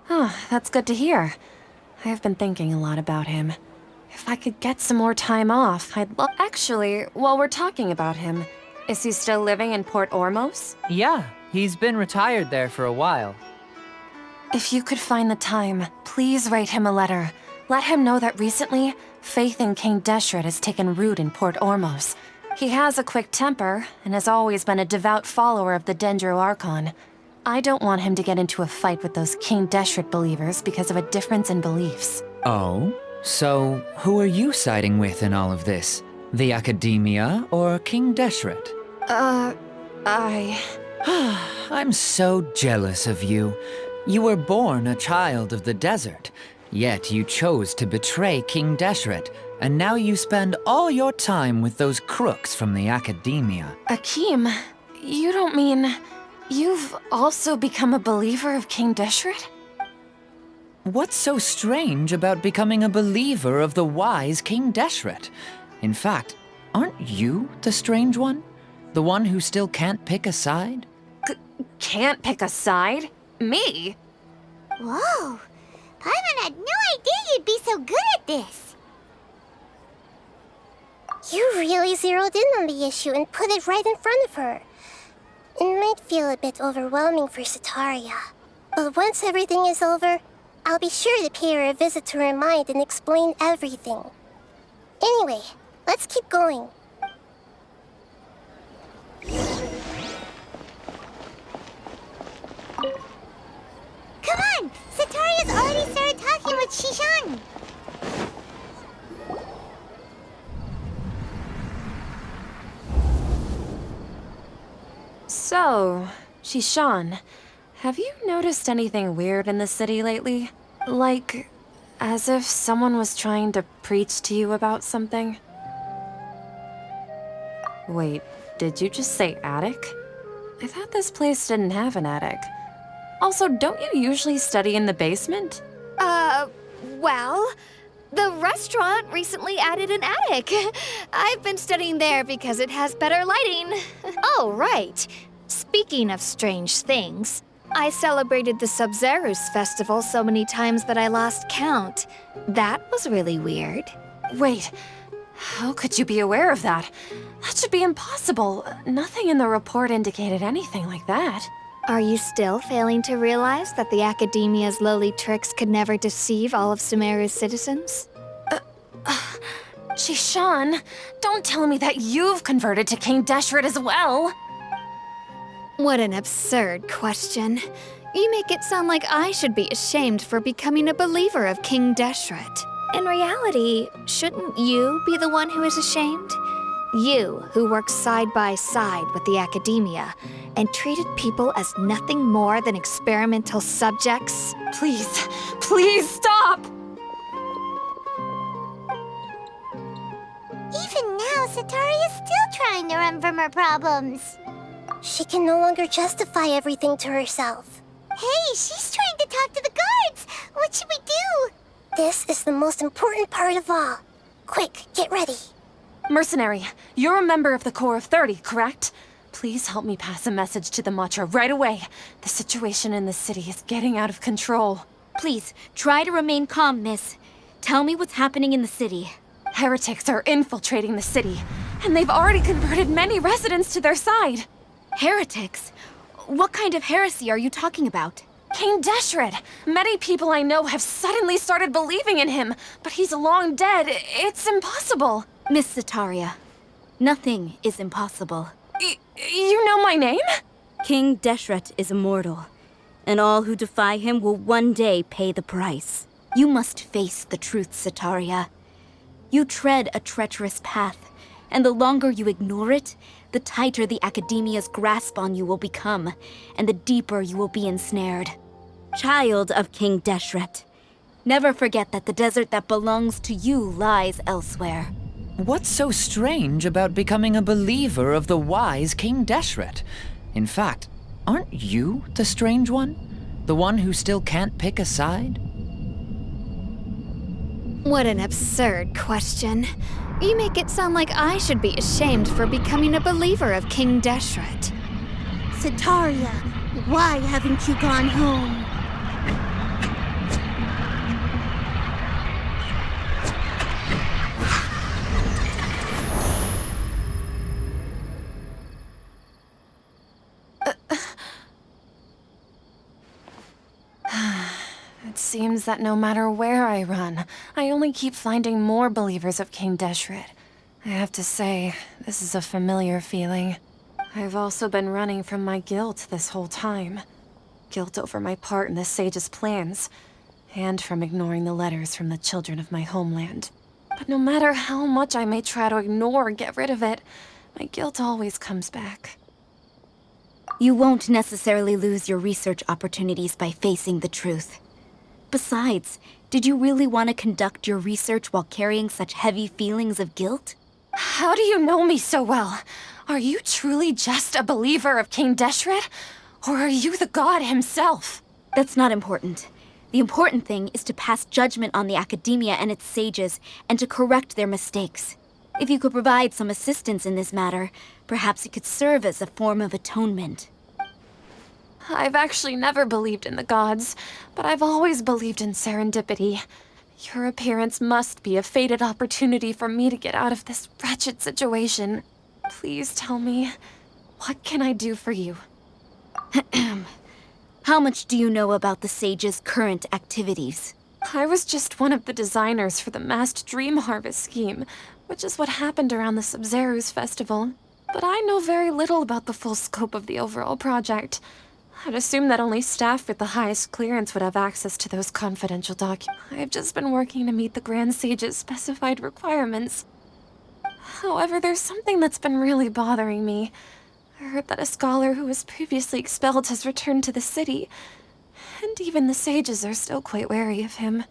Oh, that's good to hear. I have been thinking a lot about him. If I could get some more time off, I'd love— Actually, while we're talking about him, is he still living in Port Ormos? Yeah, he's been retired there for a while. If you could find the time, please write him a letter. Let him know that recently, faith in King Deshret has taken root in Port Ormos. He has a quick temper, and has always been a devout follower of the Dendro Archon. I don't want him to get into a fight with those King Deshret believers because of a difference in beliefs. Oh? So, who are you siding with in all of this? The Academia or King Deshret? I'm so jealous of you. You were born a child of the desert, yet you chose to betray King Deshret, and now you spend all your time with those crooks from the Academia. Akeem, you don't mean... You've also become a believer of King Deshret? What's so strange about becoming a believer of the wise King Deshret? In fact, aren't you the strange one? The one who still can't pick a side? Can't pick a side? Me? Whoa! Paimon had no idea you'd be so good at this. You really zeroed in on the issue and put it right in front of her. It might feel a bit overwhelming for Setaria, but once everything is over, I'll be sure to pay her a visit to her mind and explain everything. Anyway, let's keep going. Come on! Setaria's already started talking with Shishan. So, Shishan, have you noticed anything weird in the city lately? Like, as if someone was trying to preach to you about something? Wait, did you just say attic? I thought this place didn't have an attic. Also, don't you usually study in the basement? Well, the restaurant recently added an attic. I've been studying there because it has better lighting. Oh, right. Speaking of strange things, I celebrated the Sub-Zerus festival so many times that I lost count. That was really weird. Wait, how could you be aware of that? That should be impossible. Nothing in the report indicated anything like that. Are you still failing to realize that the Academia's lowly tricks could never deceive all of Sumeru's citizens? Shishan, don't tell me that you've converted to King Deshret as well. What an absurd question. You make it sound like I should be ashamed for becoming a believer of King Deshret. In reality, shouldn't you be the one who is ashamed? You, who worked side by side with the Academia and treated people as nothing more than experimental subjects. Please, please stop! Even now, Setaria's still trying to run from her problems. She can no longer justify everything to herself. Hey, she's trying to talk to the guards. What should we do? This is the most important part of all. Quick, get ready. Mercenary, you're a member of the Corps of 30, correct? Please help me pass a message to the Matcha right away. The situation in the city is getting out of control. Please, try to remain calm, miss. Tell me what's happening in the city. Heretics are infiltrating the city, and they've already converted many residents to their side. Heretics? What kind of heresy are you talking about? King Deshret! Many people I know have suddenly started believing in him, but he's long dead. It's impossible. Miss Setaria, nothing is impossible. You know my name? King Deshret is immortal, and all who defy him will one day pay the price. You must face the truth, Setaria. You tread a treacherous path, and the longer you ignore it, the tighter the Academia's grasp on you will become, and the deeper you will be ensnared. Child of King Deshret, never forget that the desert that belongs to you lies elsewhere. What's so strange about becoming a believer of the wise King Deshret? In fact, aren't you the strange one? The one who still can't pick a side? What an absurd question. You make it sound like I should be ashamed for becoming a believer of King Deshret. Setaria, why haven't you gone home? It seems that no matter where I run, I only keep finding more believers of King Deshret. I have to say, this is a familiar feeling. I've also been running from my guilt this whole time. Guilt over my part in the sage's plans, and from ignoring the letters from the children of my homeland. But no matter how much I may try to ignore or get rid of it, my guilt always comes back. You won't necessarily lose your research opportunities by facing the truth. Besides, did you really want to conduct your research while carrying such heavy feelings of guilt? How do you know me so well? Are you truly just a believer of King Deshret? Or are you the god himself? That's not important. The important thing is to pass judgment on the academia and its sages, and to correct their mistakes. If you could provide some assistance in this matter, perhaps it could serve as a form of atonement. I've actually never believed in the gods, but I've always believed in serendipity. Your appearance must be a fated opportunity for me to get out of this wretched situation. Please tell me, what can I do for you? How much do you know about the sage's current activities? I was just one of the designers for the massed dream harvest scheme, which is what happened around the Sub-Zeru's festival. But I know very little about the full scope of the overall project. I'd assume that only staff with the highest clearance would have access to those confidential documents. I've just been working to meet the Grand Sage's specified requirements. However, there's something that's been really bothering me. I heard that a scholar who was previously expelled has returned to the city, and even the sages are still quite wary of him.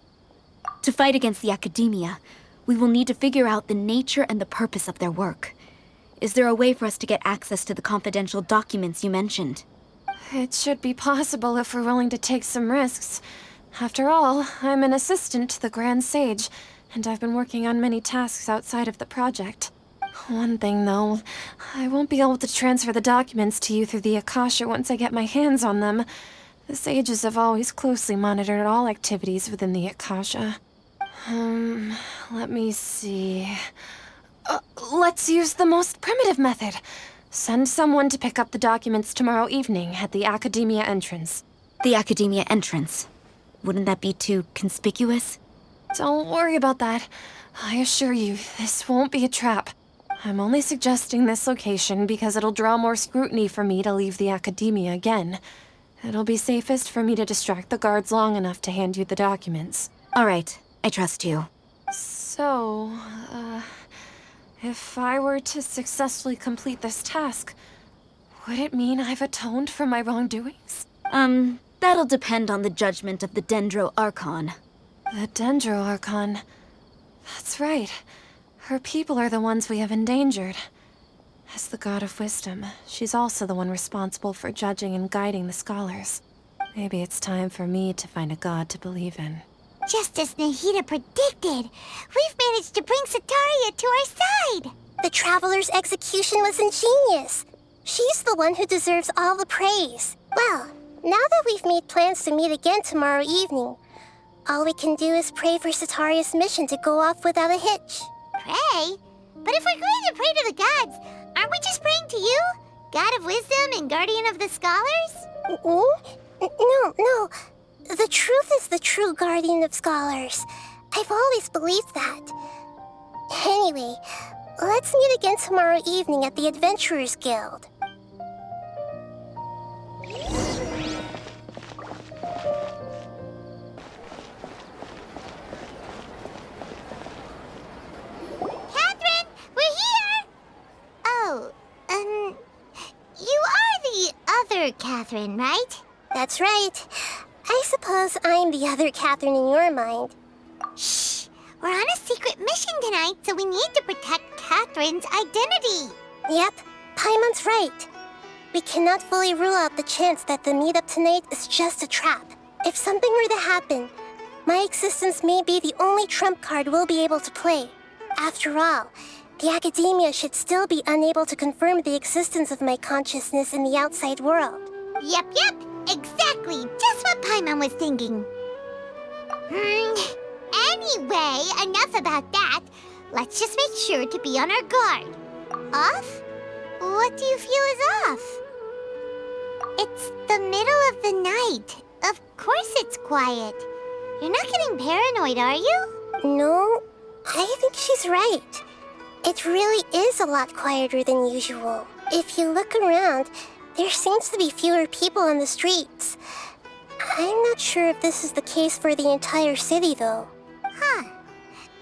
To fight against the academia, we will need to figure out the nature and the purpose of their work. Is there a way for us to get access to the confidential documents you mentioned? It should be possible if we're willing to take some risks. After all, I'm an assistant to the Grand Sage, and I've been working on many tasks outside of the project. One thing, though, I won't be able to transfer the documents to you through the Akasha once I get my hands on them. The sages have always closely monitored all activities within the Akasha. Let me see... let's use the most primitive method. Send someone to pick up the documents tomorrow evening at the Academia entrance. The Academia entrance? Wouldn't that be too conspicuous? Don't worry about that. I assure you, this won't be a trap. I'm only suggesting this location because it'll draw more scrutiny for me to leave the Academia again. It'll be safest for me to distract the guards long enough to hand you the documents. All right, I trust you. So, if I were to successfully complete this task, would it mean I've atoned for my wrongdoings? That'll depend on the judgment of the Dendro Archon. The Dendro Archon. That's right. Her people are the ones we have endangered. As the god of wisdom, she's also the one responsible for judging and guiding the scholars. Maybe it's time for me to find a god to believe in. Just as Nahida predicted, we've managed to bring Setaria to our side. The Traveler's execution was ingenious. She's the one who deserves all the praise. Well, now that we've made plans to meet again tomorrow evening, all we can do is pray for Setaria's mission to go off without a hitch. Pray? But if we're going to pray to the gods, aren't we just praying to you? God of wisdom and guardian of the scholars? No. The truth is the true guardian of scholars. I've always believed that. Anyway, let's meet again tomorrow evening at the Adventurers Guild. Catherine, we're here! Oh, you are the other Catherine, right? That's right. I suppose I'm the other Catherine in your mind. Shh! We're on a secret mission tonight, so we need to protect Catherine's identity. Yep, Paimon's right. We cannot fully rule out the chance that the meetup tonight is just a trap. If something were to happen, My existence may be the only trump card we'll be able to play. After all, the academia should still be unable to confirm the existence of my consciousness in the outside world. Yep, exactly. Just what Paimon was thinking. Anyway, enough about that. Let's just make sure to be on our guard. Off? What do you feel is off? It's the middle of the night. Of course it's quiet. You're not getting paranoid, are you? No, I think she's right. It really is a lot quieter than usual. If you look around, there seems to be fewer people on the streets. I'm not sure if this is the case for the entire city, though. Huh.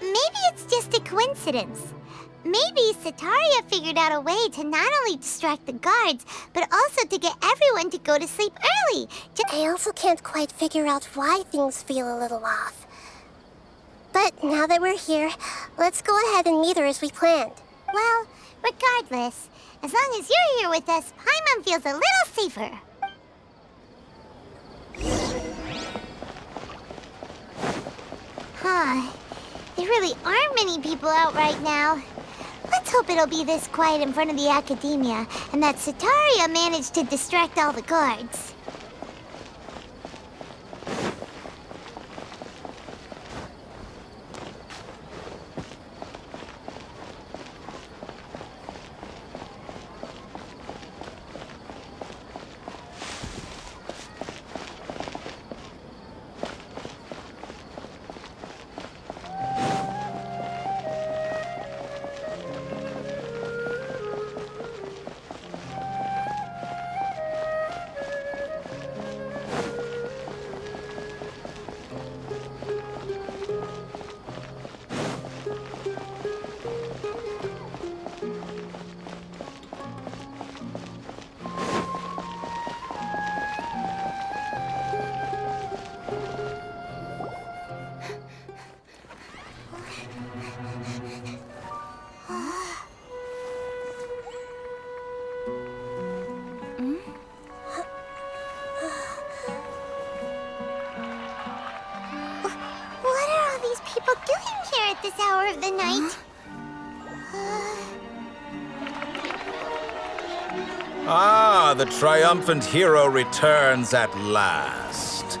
Maybe it's just a coincidence. Maybe Setaria figured out a way to not only distract the guards, but also to get everyone to go to sleep early. I also can't quite figure out why things feel a little off. But now that we're here, let's go ahead and meet her as we planned. Well, regardless, as long as you're here with us, Paimon feels a little safer. Huh. There really aren't many people out right now. Let's hope it'll be this quiet in front of the academia, and that Setaria managed to distract all the guards. This hour of the night. Ah, the triumphant hero returns at last.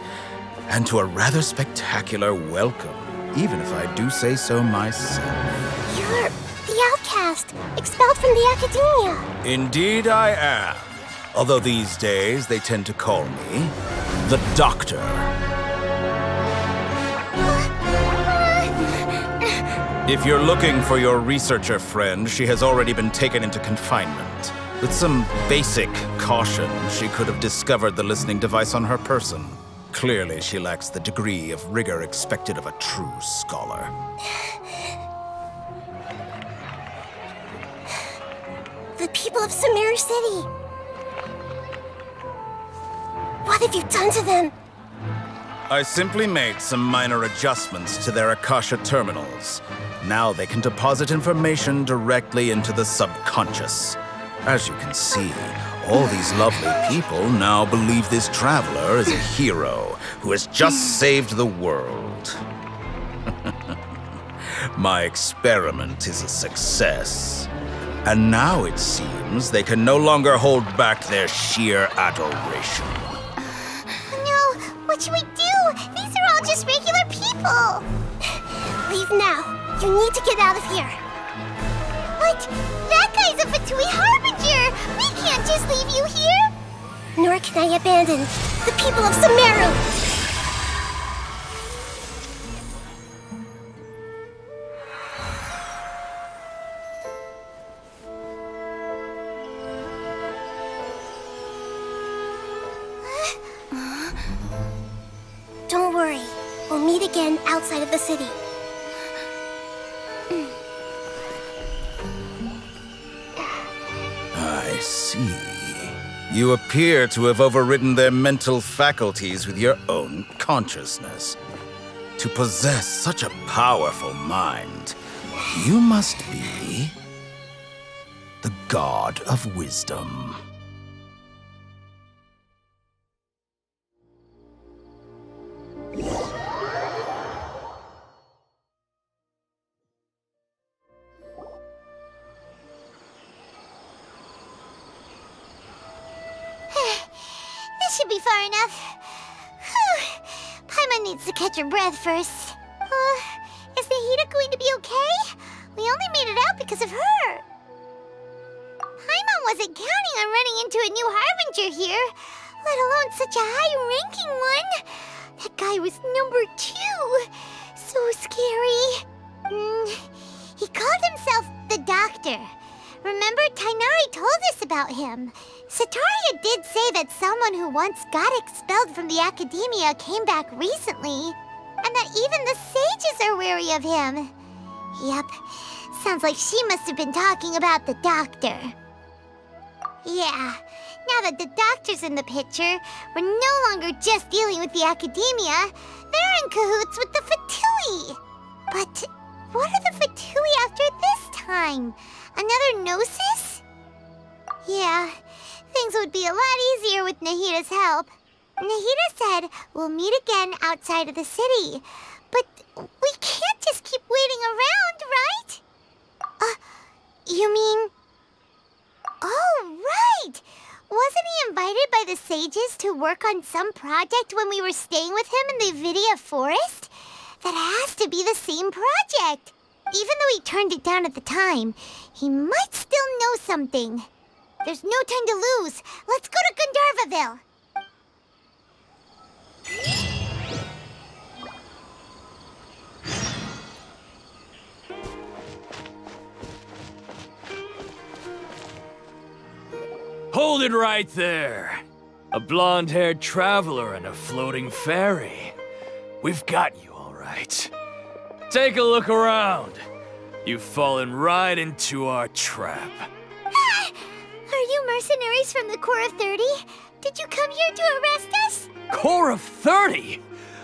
And to a rather spectacular welcome, even if I do say so myself. You're the outcast, expelled from the academia. Indeed I am. Although these days they tend to call me the Doctor. If you're looking for your researcher friend, she has already been taken into confinement. With some basic caution, she could have discovered the listening device on her person. Clearly, she lacks the degree of rigor expected of a true scholar. The people of Sumeru City! What have you done to them? I simply made some minor adjustments to their Akasha terminals. Now they can deposit information directly into the subconscious. As you can see, all these lovely people now believe this traveler is a hero who has just saved the world. My experiment is a success. And now it seems they can no longer hold back their sheer adoration. No, what should we do? These are all just regular people. Leave now. You need to get out of here. What? That guy's a Fatui Harbinger! We can't just leave you here! Nor can I abandon the people of Sumeru! Don't worry. We'll meet again outside of the city. I see. You appear to have overridden their mental faculties with your own consciousness. To possess such a powerful mind, you must be the god of wisdom. should be far enough. Whew. Paimon needs to catch her breath first. Is Nahida going to be okay? We only made it out because of her. Paimon wasn't counting on running into a new Harbinger here, let alone such a high-ranking one. That guy was number 2. So scary. He called himself the Doctor. Remember, Tighnari told us about him. Sataria did say that someone who once got expelled from the Academia came back recently, and that even the sages are wary of him. Yep, sounds like she must have been talking about the Doctor. Yeah, now that the Doctor's in the picture, we're no longer just dealing with the Academia. They're in cahoots with the Fatui. But what are the Fatui after this time? Another Gnosis? Yeah, things would be a lot easier with Nahida's help. Nahida said we'll meet again outside of the city. But we can't just keep waiting around, right? You mean... Oh, right! Wasn't he invited by the sages to work on some project when we were staying with him in the Vidia Forest? That has to be the same project. Even though he turned it down at the time, he might still know something. There's no time to lose. Let's go to Gandharvaville. Hold it right there. A blonde-haired traveler and a floating fairy. We've got you, all right. Take a look around. You've fallen right into our trap. Are you mercenaries from the Corps of 30? Did you come here to arrest us? Corps of 30?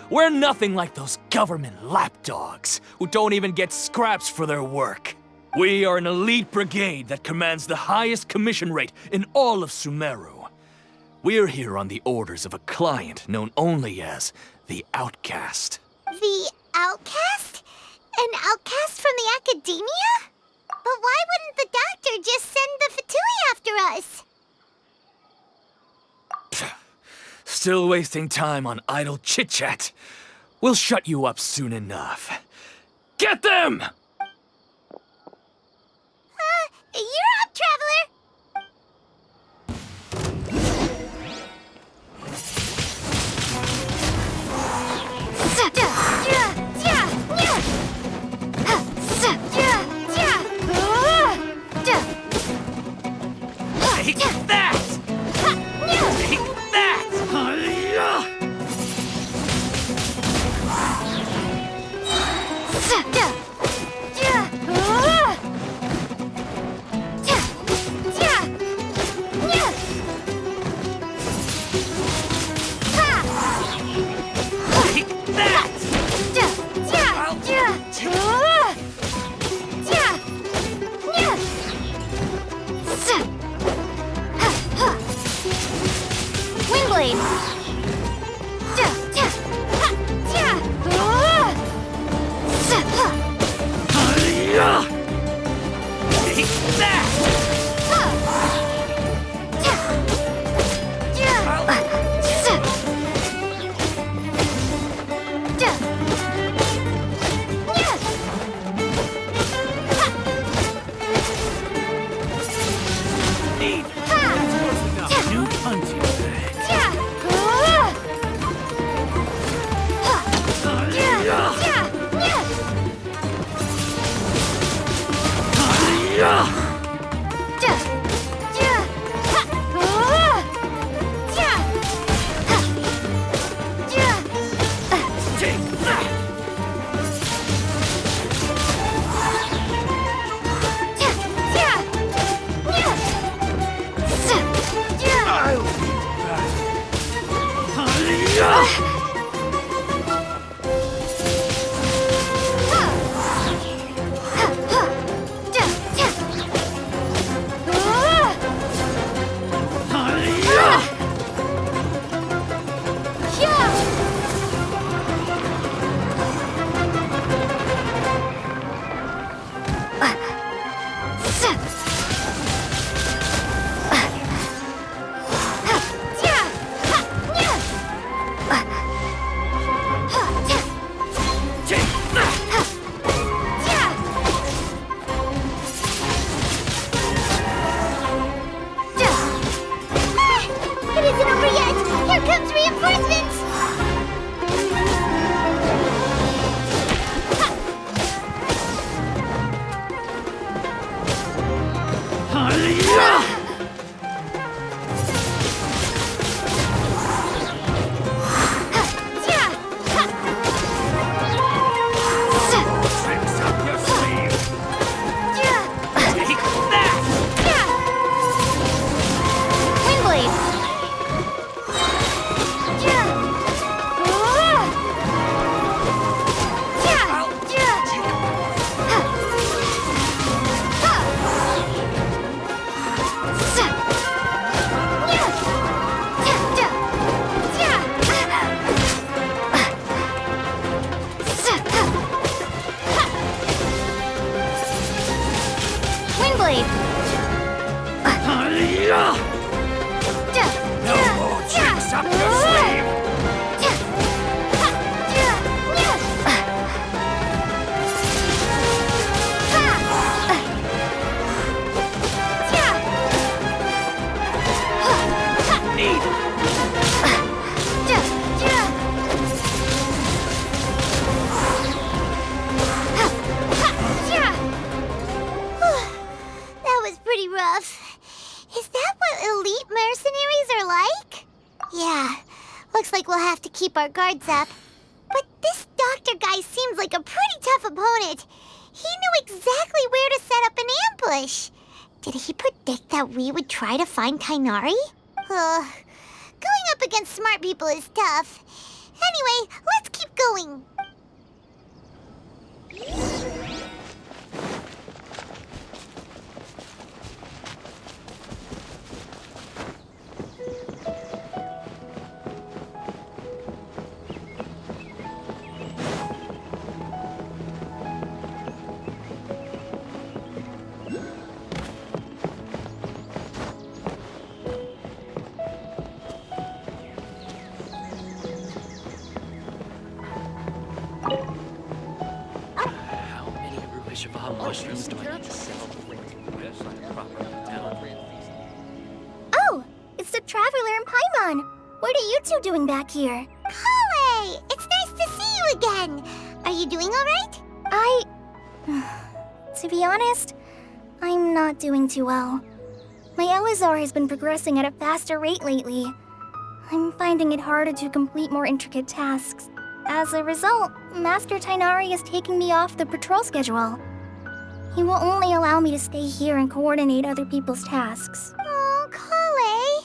We're nothing like those government lapdogs who don't even get scraps for their work. We are an elite brigade that commands the highest commission rate in all of Sumeru. We're here on the orders of a client known only as the Outcast. The Outcast? An outcast from the Academia? But why wouldn't the Doctor just send the Fatui after us? Still wasting time on idle chit-chat. We'll shut you up soon enough. Get them! You're up, Traveler! Take that! Take that! No more tricks up your sleeve! That was pretty rough. Is that what elite mercenaries are like? Yeah, looks like we'll have to keep our guards up. But this doctor guy seems like a pretty tough opponent. He knew exactly where to set up an ambush. Did he predict that we would try to find Tighnari? Going up against smart people is tough. Anyway, let's keep going. Mushrooms do I need to sell? Oh, it's the Traveler and Paimon. What are you two doing back here? Kale! It's nice to see you again. Are you doing all right? To be honest, I'm not doing too well. My Elazar has been progressing at a faster rate lately. I'm finding it harder to complete more intricate tasks. As a result, Master Tighnari is taking me off the patrol schedule. He will only allow me to stay here and coordinate other people's tasks. Oh, Kale.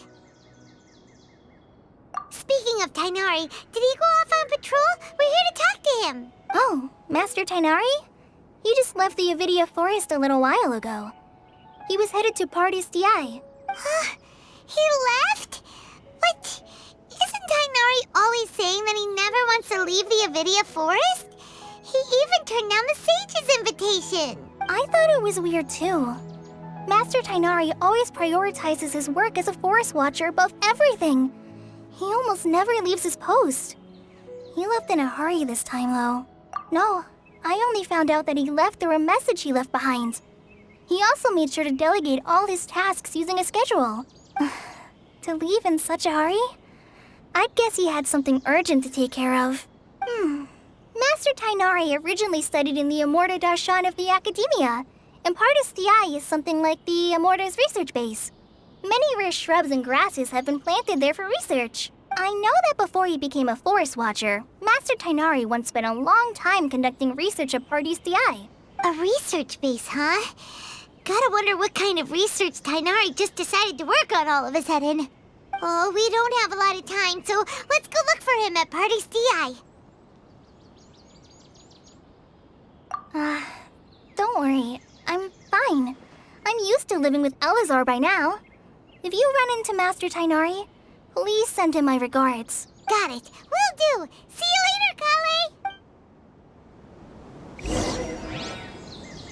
Speaking of Tighnari, did he go off on patrol? We're here to talk to him. Oh, Master Tighnari? He just left the Avidia forest a little while ago. He was headed to Parte's DI. He left? But isn't Tighnari always saying that he never wants to leave the Avidia forest? He even turned down the sage's invitation. I thought it was weird too. Master Tighnari always prioritizes his work as a forest watcher above everything. He almost never leaves his post. He left in a hurry this time though. No, I only found out that he left through a message he left behind. He also made sure to delegate all his tasks using a schedule. To leave in such a hurry? I'd guess he had something urgent to take care of. Master Tighnari originally studied in the Amorta Darshan of the Academia, and Parte's DI is something like the Amorta's research base. Many rare shrubs and grasses have been planted there for research. I know that before he became a forest watcher, Master Tighnari once spent a long time conducting research at Parte's DI. A research base, huh? Gotta wonder what kind of research Tighnari just decided to work on all of a sudden. Oh, we don't have a lot of time, so let's go look for him at Parte's DI. Don't worry. I'm fine. I'm used to living with Elazar by now. If you run into Master Tighnari, please send him my regards. Got it. Will do. See you later, Kale.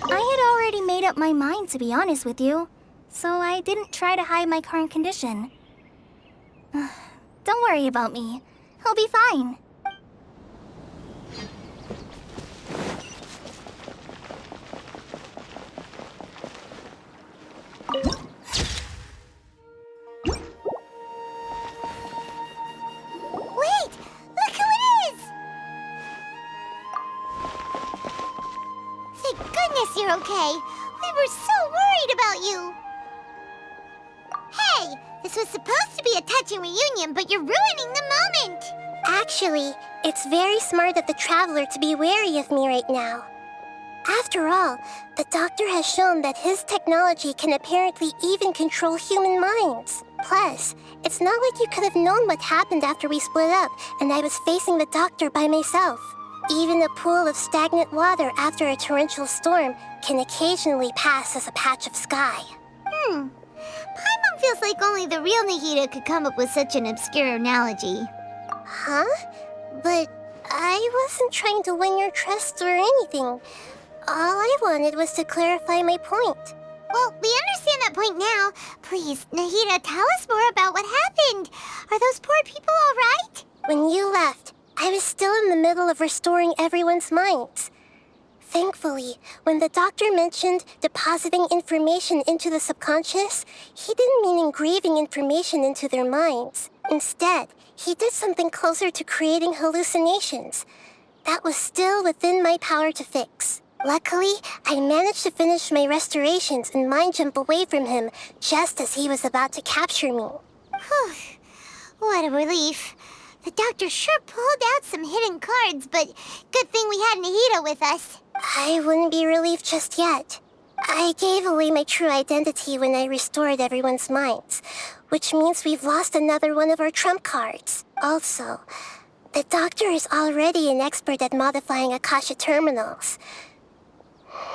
I had already made up my mind, to be honest with you, so I didn't try to hide my current condition. Don't worry about me. He'll be fine. Wait! Look who it is! Thank goodness you're okay. We were so worried about you. Hey! This was supposed to be a touching reunion, but you're ruining the moment! Actually, it's very smart of the Traveler to be wary of me right now. After all, the Doctor has shown that his technology can apparently even control human minds. Plus, it's not like you could have known what happened after we split up and I was facing the Doctor by myself. Even a pool of stagnant water after a torrential storm can occasionally pass as a patch of sky. Paimon feels like only the real Nahida could come up with such an obscure analogy. Huh? But I wasn't trying to win your trust or anything. All I wanted was to clarify my point. Well, we understand that point now, Please, Nahida, tell us more about what happened. Are those poor people all right? When you left, I was still in the middle of restoring everyone's minds. Thankfully, when the doctor mentioned depositing information into the subconscious, he didn't mean engraving information into their minds. Instead, he did something closer to creating hallucinations. That was still within my power to fix. Luckily, I managed to finish my restorations and mind jump away from him just as he was about to capture me. Whew. What a relief. The doctor sure pulled out some hidden cards, but good thing we had Nahida with us. I wouldn't be relieved just yet. I gave away my true identity when I restored everyone's minds, which means we've lost another one of our trump cards. Also, the doctor is already an expert at modifying Akasha terminals.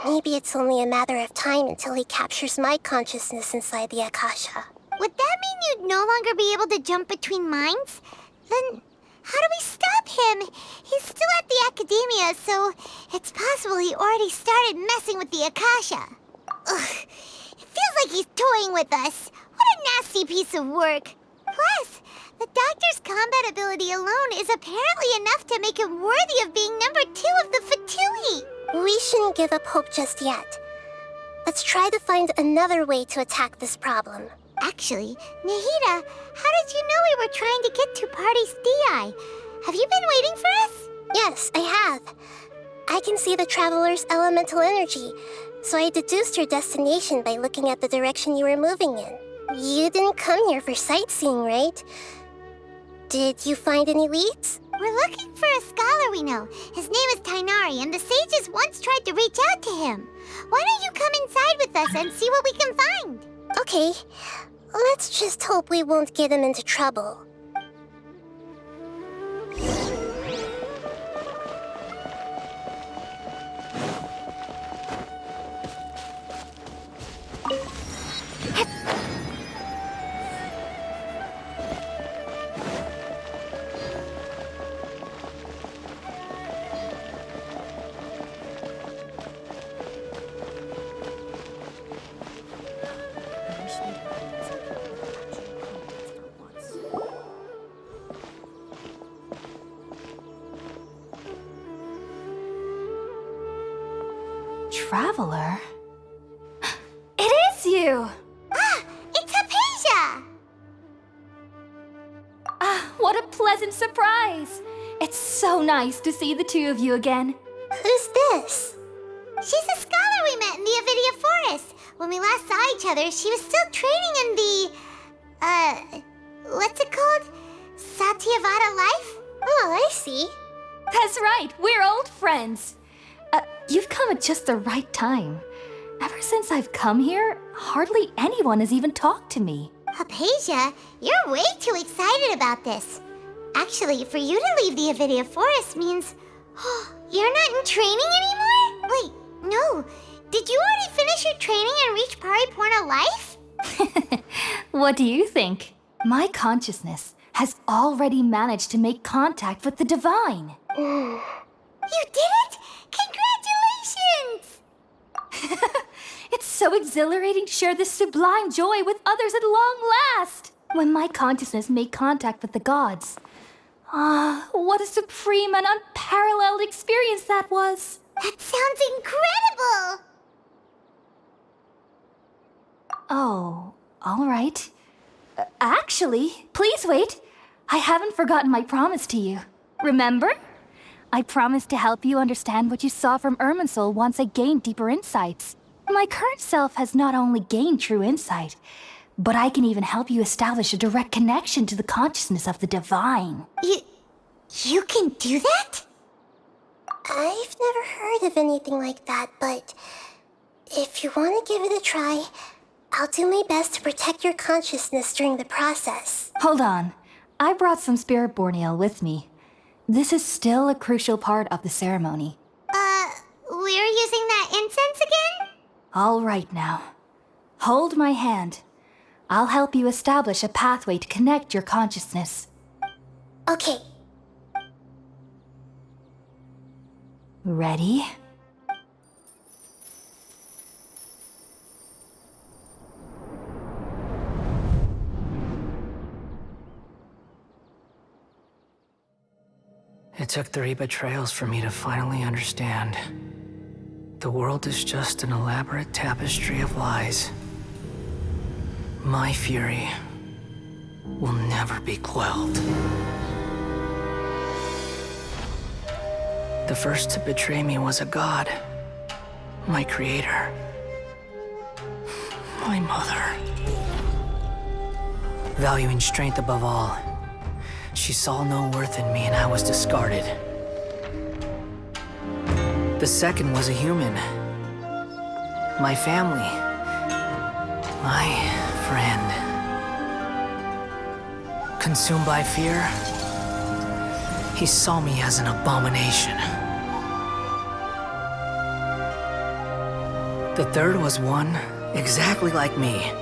Maybe it's only a matter of time until he captures my consciousness inside the Akasha. Would that mean you'd no longer be able to jump between minds? Then how do we stop him? He's still at the academia, so it's possible he already started messing with the Akasha. Ugh, it feels like he's toying with us. What a nasty piece of work. Plus, the doctor's combat ability alone is apparently enough to make him worthy of being number 2 of the Fatui. We shouldn't give up hope just yet. Let's try to find another way to attack this problem. Actually, Nahida, how did you know we were trying to get to Parte's DI? Have you been waiting for us? Yes, I have. I can see the traveler's elemental energy, so I deduced your destination by looking at the direction you were moving in. You didn't come here for sightseeing, right? Did you find any leads? We're looking for a scholar we know. His name is Tainari, and the sages once tried to reach out to him. Why don't you come inside with us and see what we can find? Okay. Let's just hope we won't get him into trouble. Traveler? It is you! Ah, it's Hypatia! Ah, what a pleasant surprise! It's so nice to see the two of you again. Who's this? She's a scholar we met in the Avidia Forest. When we last saw each other, she was still training in the... what's it called? Satyavada life? Oh, I see. That's right, we're old friends. You've come at just the right time. Ever since I've come here, hardly anyone has even talked to me. Hypatia, you're way too excited about this. Actually, for you to leave the Avidia Forest means... you're not in training anymore? Wait, no. Did you already finish your training and reach Pariporna life? What do you think? My consciousness has already managed to make contact with the divine. You did it? Congratulations! It's so exhilarating to share this sublime joy with others at long last! When my consciousness made contact with the gods. Ah, what a supreme and unparalleled experience that was! That sounds incredible! Oh, all right. Actually, please wait. I haven't forgotten my promise to you. Remember? I promised to help you understand what you saw from Irminsul once I gained deeper insights. My current self has not only gained true insight, but I can even help you establish a direct connection to the consciousness of the divine. You can do that? I've never heard of anything like that, but if you want to give it a try, I'll do my best to protect your consciousness during the process. Hold on. I brought some spirit-born ale with me. This is still a crucial part of the ceremony. We're using that incense again? All right now. Hold my hand. I'll help you establish a pathway to connect your consciousness. Okay. Ready? took 3 betrayals for me to finally understand. The world is just an elaborate tapestry of lies. My fury will never be quelled. The first to betray me was a god. My creator. My mother. Valuing strength above all, she saw no worth in me and I was discarded. The second was a human. My family. My friend. Consumed by fear, he saw me as an abomination. The third was one exactly like me.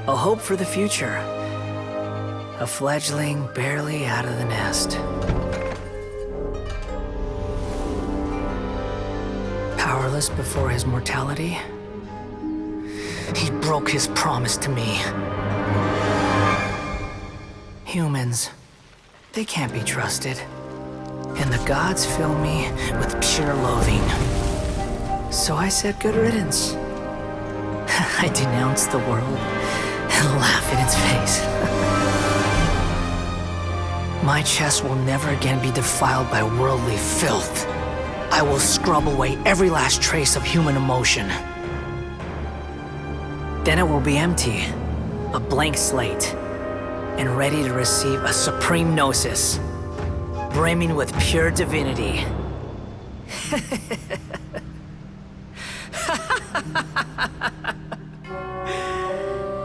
A hope for the future. A fledgling barely out of the nest. Powerless before his mortality, he broke his promise to me. Humans, they can't be trusted. And the gods fill me with pure loathing. So I said good riddance. I denounced the world and laugh in its face. My chest will never again be defiled by worldly filth. I will scrub away every last trace of human emotion. Then it will be empty, a blank slate, and ready to receive a supreme gnosis, brimming with pure divinity.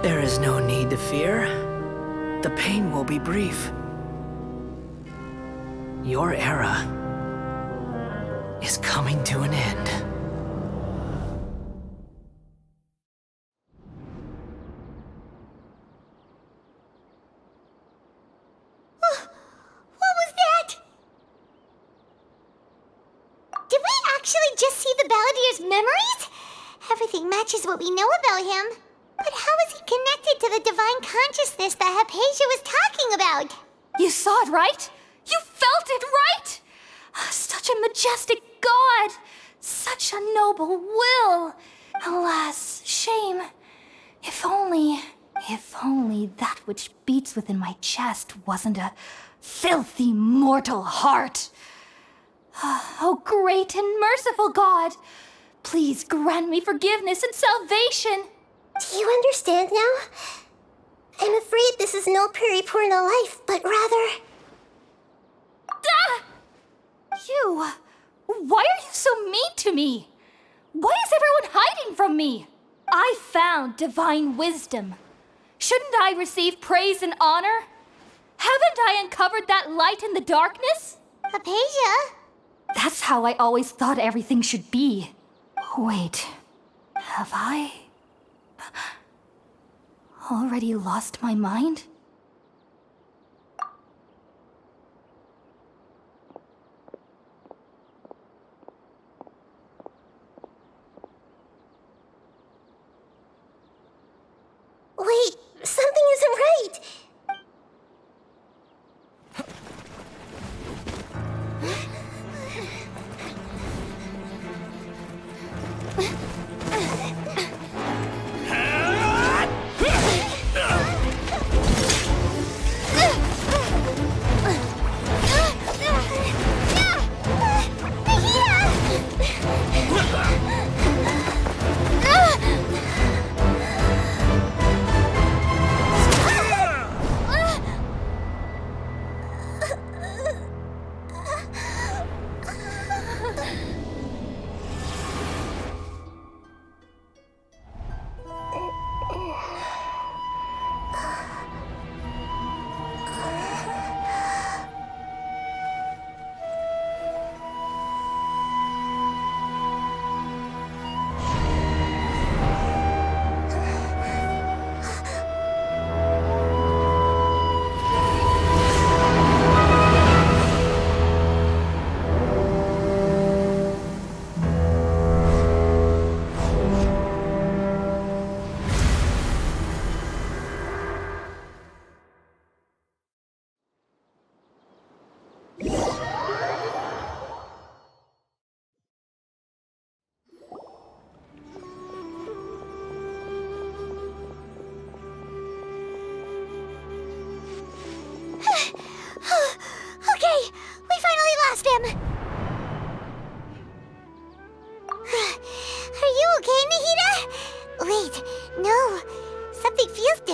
There is no need to fear. The pain will be brief. Your era is coming to an end. What was that? Did we actually just see the Balladier's memories? Everything matches what we know about him. But how is he connected to the divine consciousness that Hypatia was talking about? You saw it, right? You felt it, right? Such a majestic god! Such a noble will! Alas, shame. If only that which beats within my chest wasn't a filthy mortal heart. Oh, great and merciful God! Please grant me forgiveness and salvation! Do you understand now? I'm afraid this is no Peripurna life, but rather... Ah! You! Why are you so mean to me? Why is everyone hiding from me? I found divine wisdom. Shouldn't I receive praise and honor? Haven't I uncovered that light in the darkness? Hypatia? That's how I always thought everything should be. Wait, have I already lost my mind? Wait, something isn't right.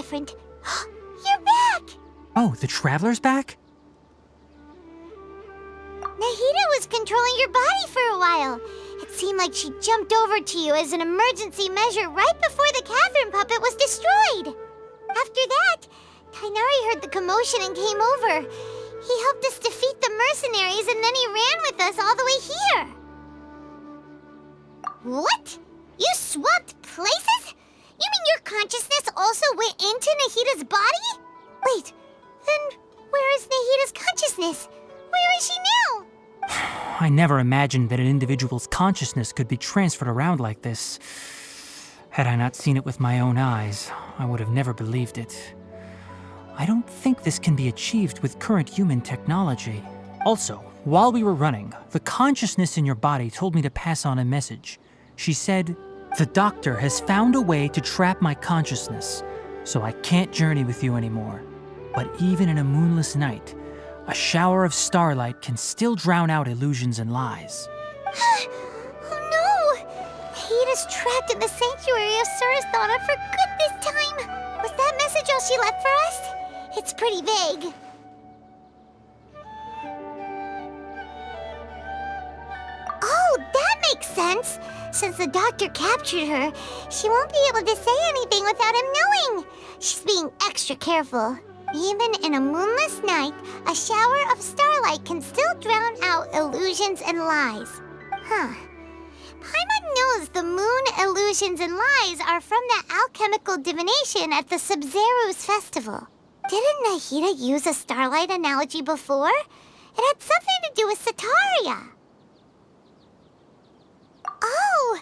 different. You're back! Oh, the Traveler's back? Nahida was controlling your body for a while. It seemed like she jumped over to you as an emergency measure right before the cavern puppet was destroyed. After that, Tighnari heard the commotion and came over. He helped us defeat the mercenaries and then he ran with us all the way here. What? You swapped places? You mean your consciousness also went into Nahida's body? Wait, then where is Nahida's consciousness? Where is she now? I never imagined that an individual's consciousness could be transferred around like this. Had I not seen it with my own eyes, I would have never believed it. I don't think this can be achieved with current human technology. Also, while we were running, the consciousness in your body told me to pass on a message. She said, "The doctor has found a way to trap my consciousness, so I can't journey with you anymore. But even in a moonless night, a shower of starlight can still drown out illusions and lies." Oh no! Nahida's trapped in the sanctuary of Surasthana for good this time. Was that message all she left for us? It's pretty vague. Oh, that makes sense. Since the doctor captured her, she won't be able to say anything without him knowing. She's being extra careful. Even in a moonless night, a shower of starlight can still drown out illusions and lies. Huh. Paimon knows the moon illusions and lies are from the alchemical divination at the Sub-Zeru's festival. Didn't Nahida use a starlight analogy before? It had something to do with Setaria. Oh,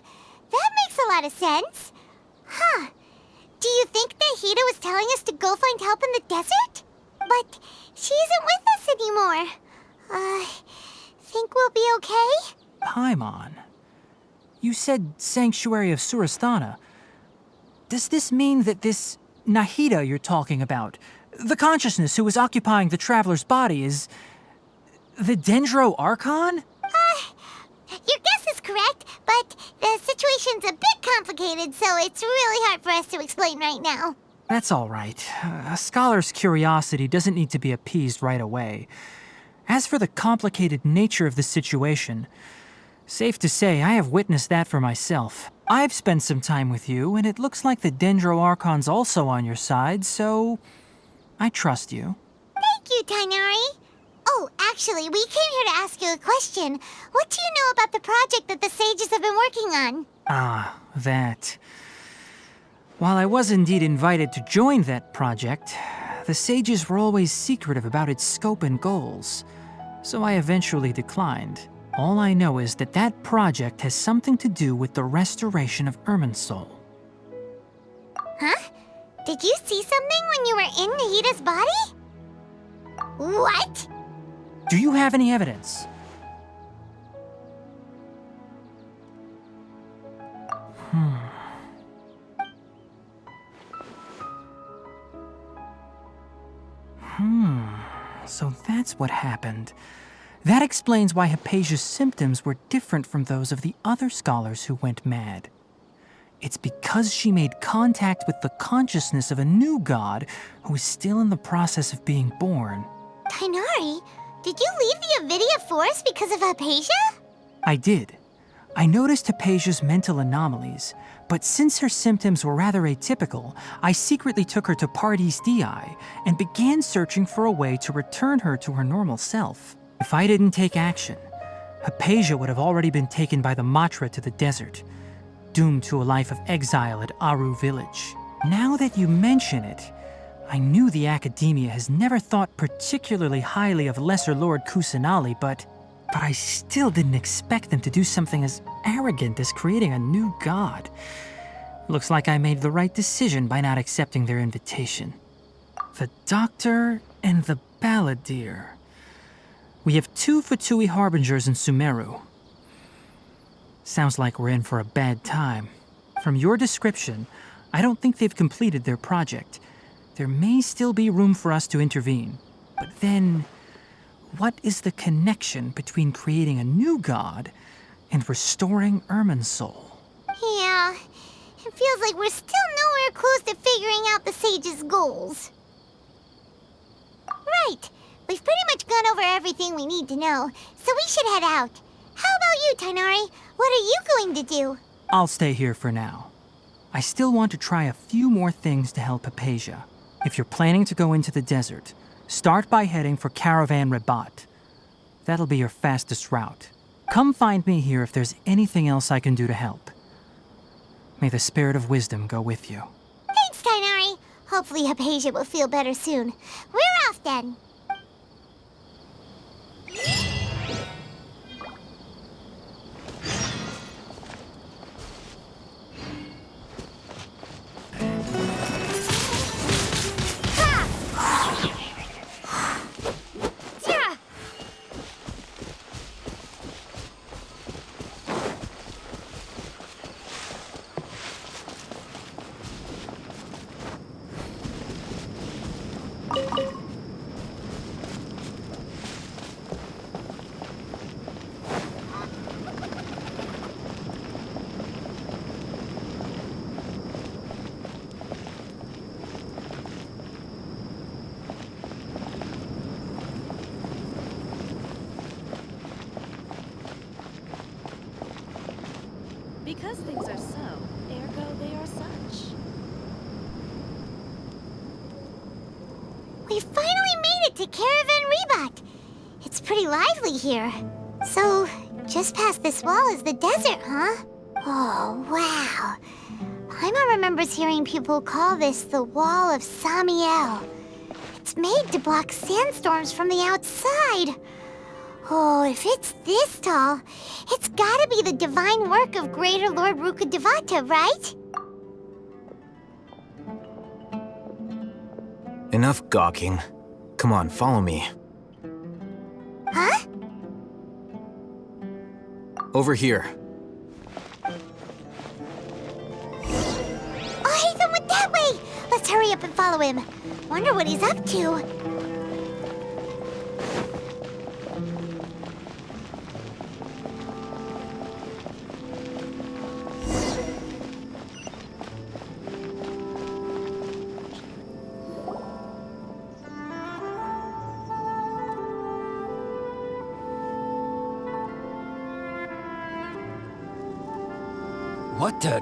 that makes a lot of sense. Huh. Do you think Nahida was telling us to go find help in the desert? But she isn't with us anymore. Think we'll be okay? Paimon, you said Sanctuary of Surasthana. Does this mean that this Nahida you're talking about, the consciousness who was occupying the Traveler's body, is the Dendro Archon? Your guess is correct, but the situation's a bit complicated, so it's really hard for us to explain right now. That's all right. A scholar's curiosity doesn't need to be appeased right away. As for the complicated nature of the situation, safe to say I have witnessed that for myself. I've spent some time with you, and it looks like the Dendro Archon's also on your side, so I trust you. Thank you, Tighnari. Oh, actually, we came here to ask you a question. What do you know about the project that the sages have been working on? Ah, that. While I was indeed invited to join that project, the sages were always secretive about its scope and goals, so I eventually declined. All I know is that that project has something to do with the restoration of Irminsul. Huh? Did you see something when you were in Nahida's body? What? Do you have any evidence? So that's what happened. That explains why Hypatia's symptoms were different from those of the other scholars who went mad. It's because she made contact with the consciousness of a new god who is still in the process of being born. Tighnari, did you leave the Avidia Forest because of Hypatia? I did. I noticed Hypatia's mental anomalies, but since her symptoms were rather atypical, I secretly took her to Parte's DI and began searching for a way to return her to her normal self. If I didn't take action, Hypatia would have already been taken by the Matra to the desert, doomed to a life of exile at Aru village. Now that you mention it, I knew the Academia has never thought particularly highly of Lesser Lord Kusanali, but I still didn't expect them to do something as arrogant as creating a new god. Looks like I made the right decision by not accepting their invitation. The Doctor and the Balladeer. We have 2 Fatui Harbingers in Sumeru. Sounds like we're in for a bad time. From your description, I don't think they've completed their project. There may still be room for us to intervene. But then, what is the connection between creating a new god and restoring Irminsul? Yeah, it feels like we're still nowhere we're close to figuring out the sage's goals. Right. We've pretty much gone over everything we need to know, so we should head out. How about you, Tighnari? What are you going to do? I'll stay here for now. I still want to try a few more things to help Hypatia. If you're planning to go into the desert, start by heading for Caravan Rabat. That'll be your fastest route. Come find me here if there's anything else I can do to help. May the spirit of wisdom go with you. Thanks, Tighnari. Hopefully Hypatia will feel better soon. We're off then. Because things are so, ergo they are such. We finally made it to Caravan Rabat. It's pretty lively here. So, just past this wall is the desert, huh? Oh, wow. Paimon remembers hearing people call this the Wall of Samiel. It's made to block sandstorms from the outside. Oh, if it's this tall, it's gotta be the divine work of Greater Lord Rukkhadevata, right? Enough gawking. Come on, follow me. Huh? Over here. Oh, Ethan went that way! Let's hurry up and follow him. Wonder what he's up to. What the?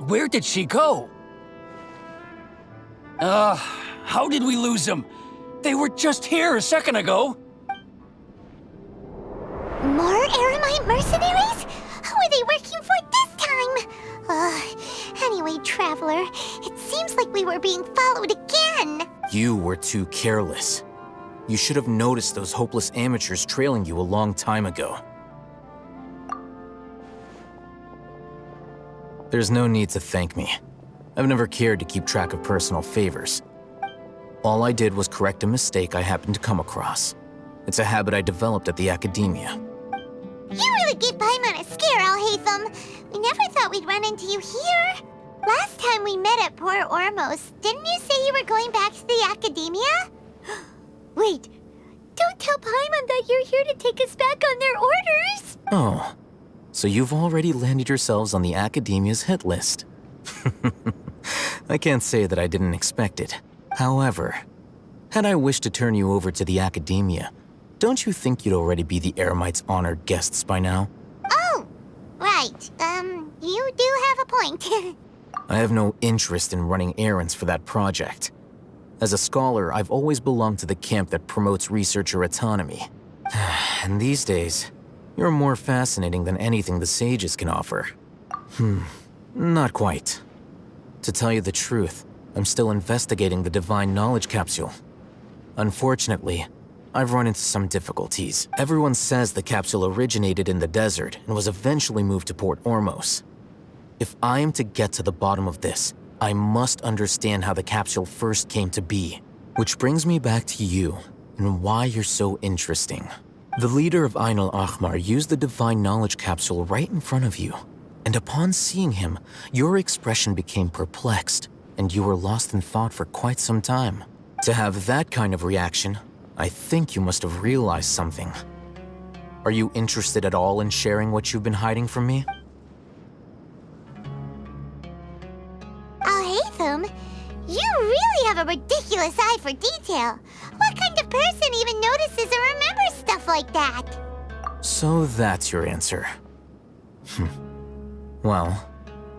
Where did she go? How did we lose them? They were just here a second ago. More Eremite mercenaries? Who are they working for this time? Anyway, Traveler, it seems like we were being followed again. You were too careless. You should have noticed those hopeless amateurs trailing you a long time ago. There's no need to thank me. I've never cared to keep track of personal favors. All I did was correct a mistake I happened to come across. It's a habit I developed at the academia. You really gave Paimon a scare, Alhaitham. We never thought we'd run into you here. Last time we met at Port Ormos, didn't you say you were going back to the academia? Wait, don't tell Paimon that you're here to take us back on their orders. Oh, so you've already landed yourselves on the academia's hit list. I can't say that I didn't expect it. However, had I wished to turn you over to the academia, don't you think you'd already be the Eremites' honored guests by now? Oh, right. You do have a point. I have no interest in running errands for that project. As a scholar, I've always belonged to the camp that promotes researcher autonomy. And these days, you're more fascinating than anything the sages can offer. Not quite. To tell you the truth, I'm still investigating the divine knowledge capsule. Unfortunately, I've run into some difficulties. Everyone says the capsule originated in the desert and was eventually moved to Port Ormos. If I am to get to the bottom of this, I must understand how the capsule first came to be. Which brings me back to you and why you're so interesting. The leader of Ain al-Ahmar used the divine knowledge capsule right in front of you. And upon seeing him, your expression became perplexed, and you were lost in thought for quite some time. To have that kind of reaction, I think you must have realized something. Are you interested at all in sharing what you've been hiding from me? Alhaitham, ridiculous eye for detail. What kind of person even notices or remembers stuff like that? So that's your answer. Well,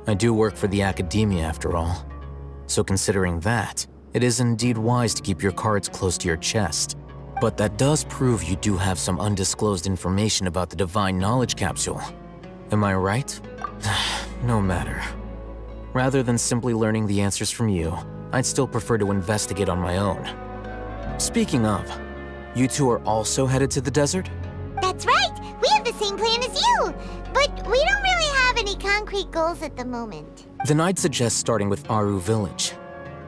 I do work for the academia after all. So considering that, it is indeed wise to keep your cards close to your chest. But that does prove you do have some undisclosed information about the Divine Knowledge Capsule. Am I right? No matter. Rather than simply learning the answers from you, I'd still prefer to investigate on my own. Speaking of, you two are also headed to the desert? That's right! We have the same plan as you! But we don't really have any concrete goals at the moment. Then I'd suggest starting with Aru Village.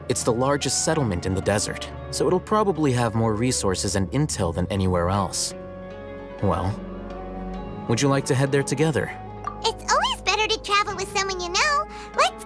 It's the largest settlement in the desert, so it'll probably have more resources and intel than anywhere else. Well, would you like to head there together? It's always better to travel with someone you know. Let's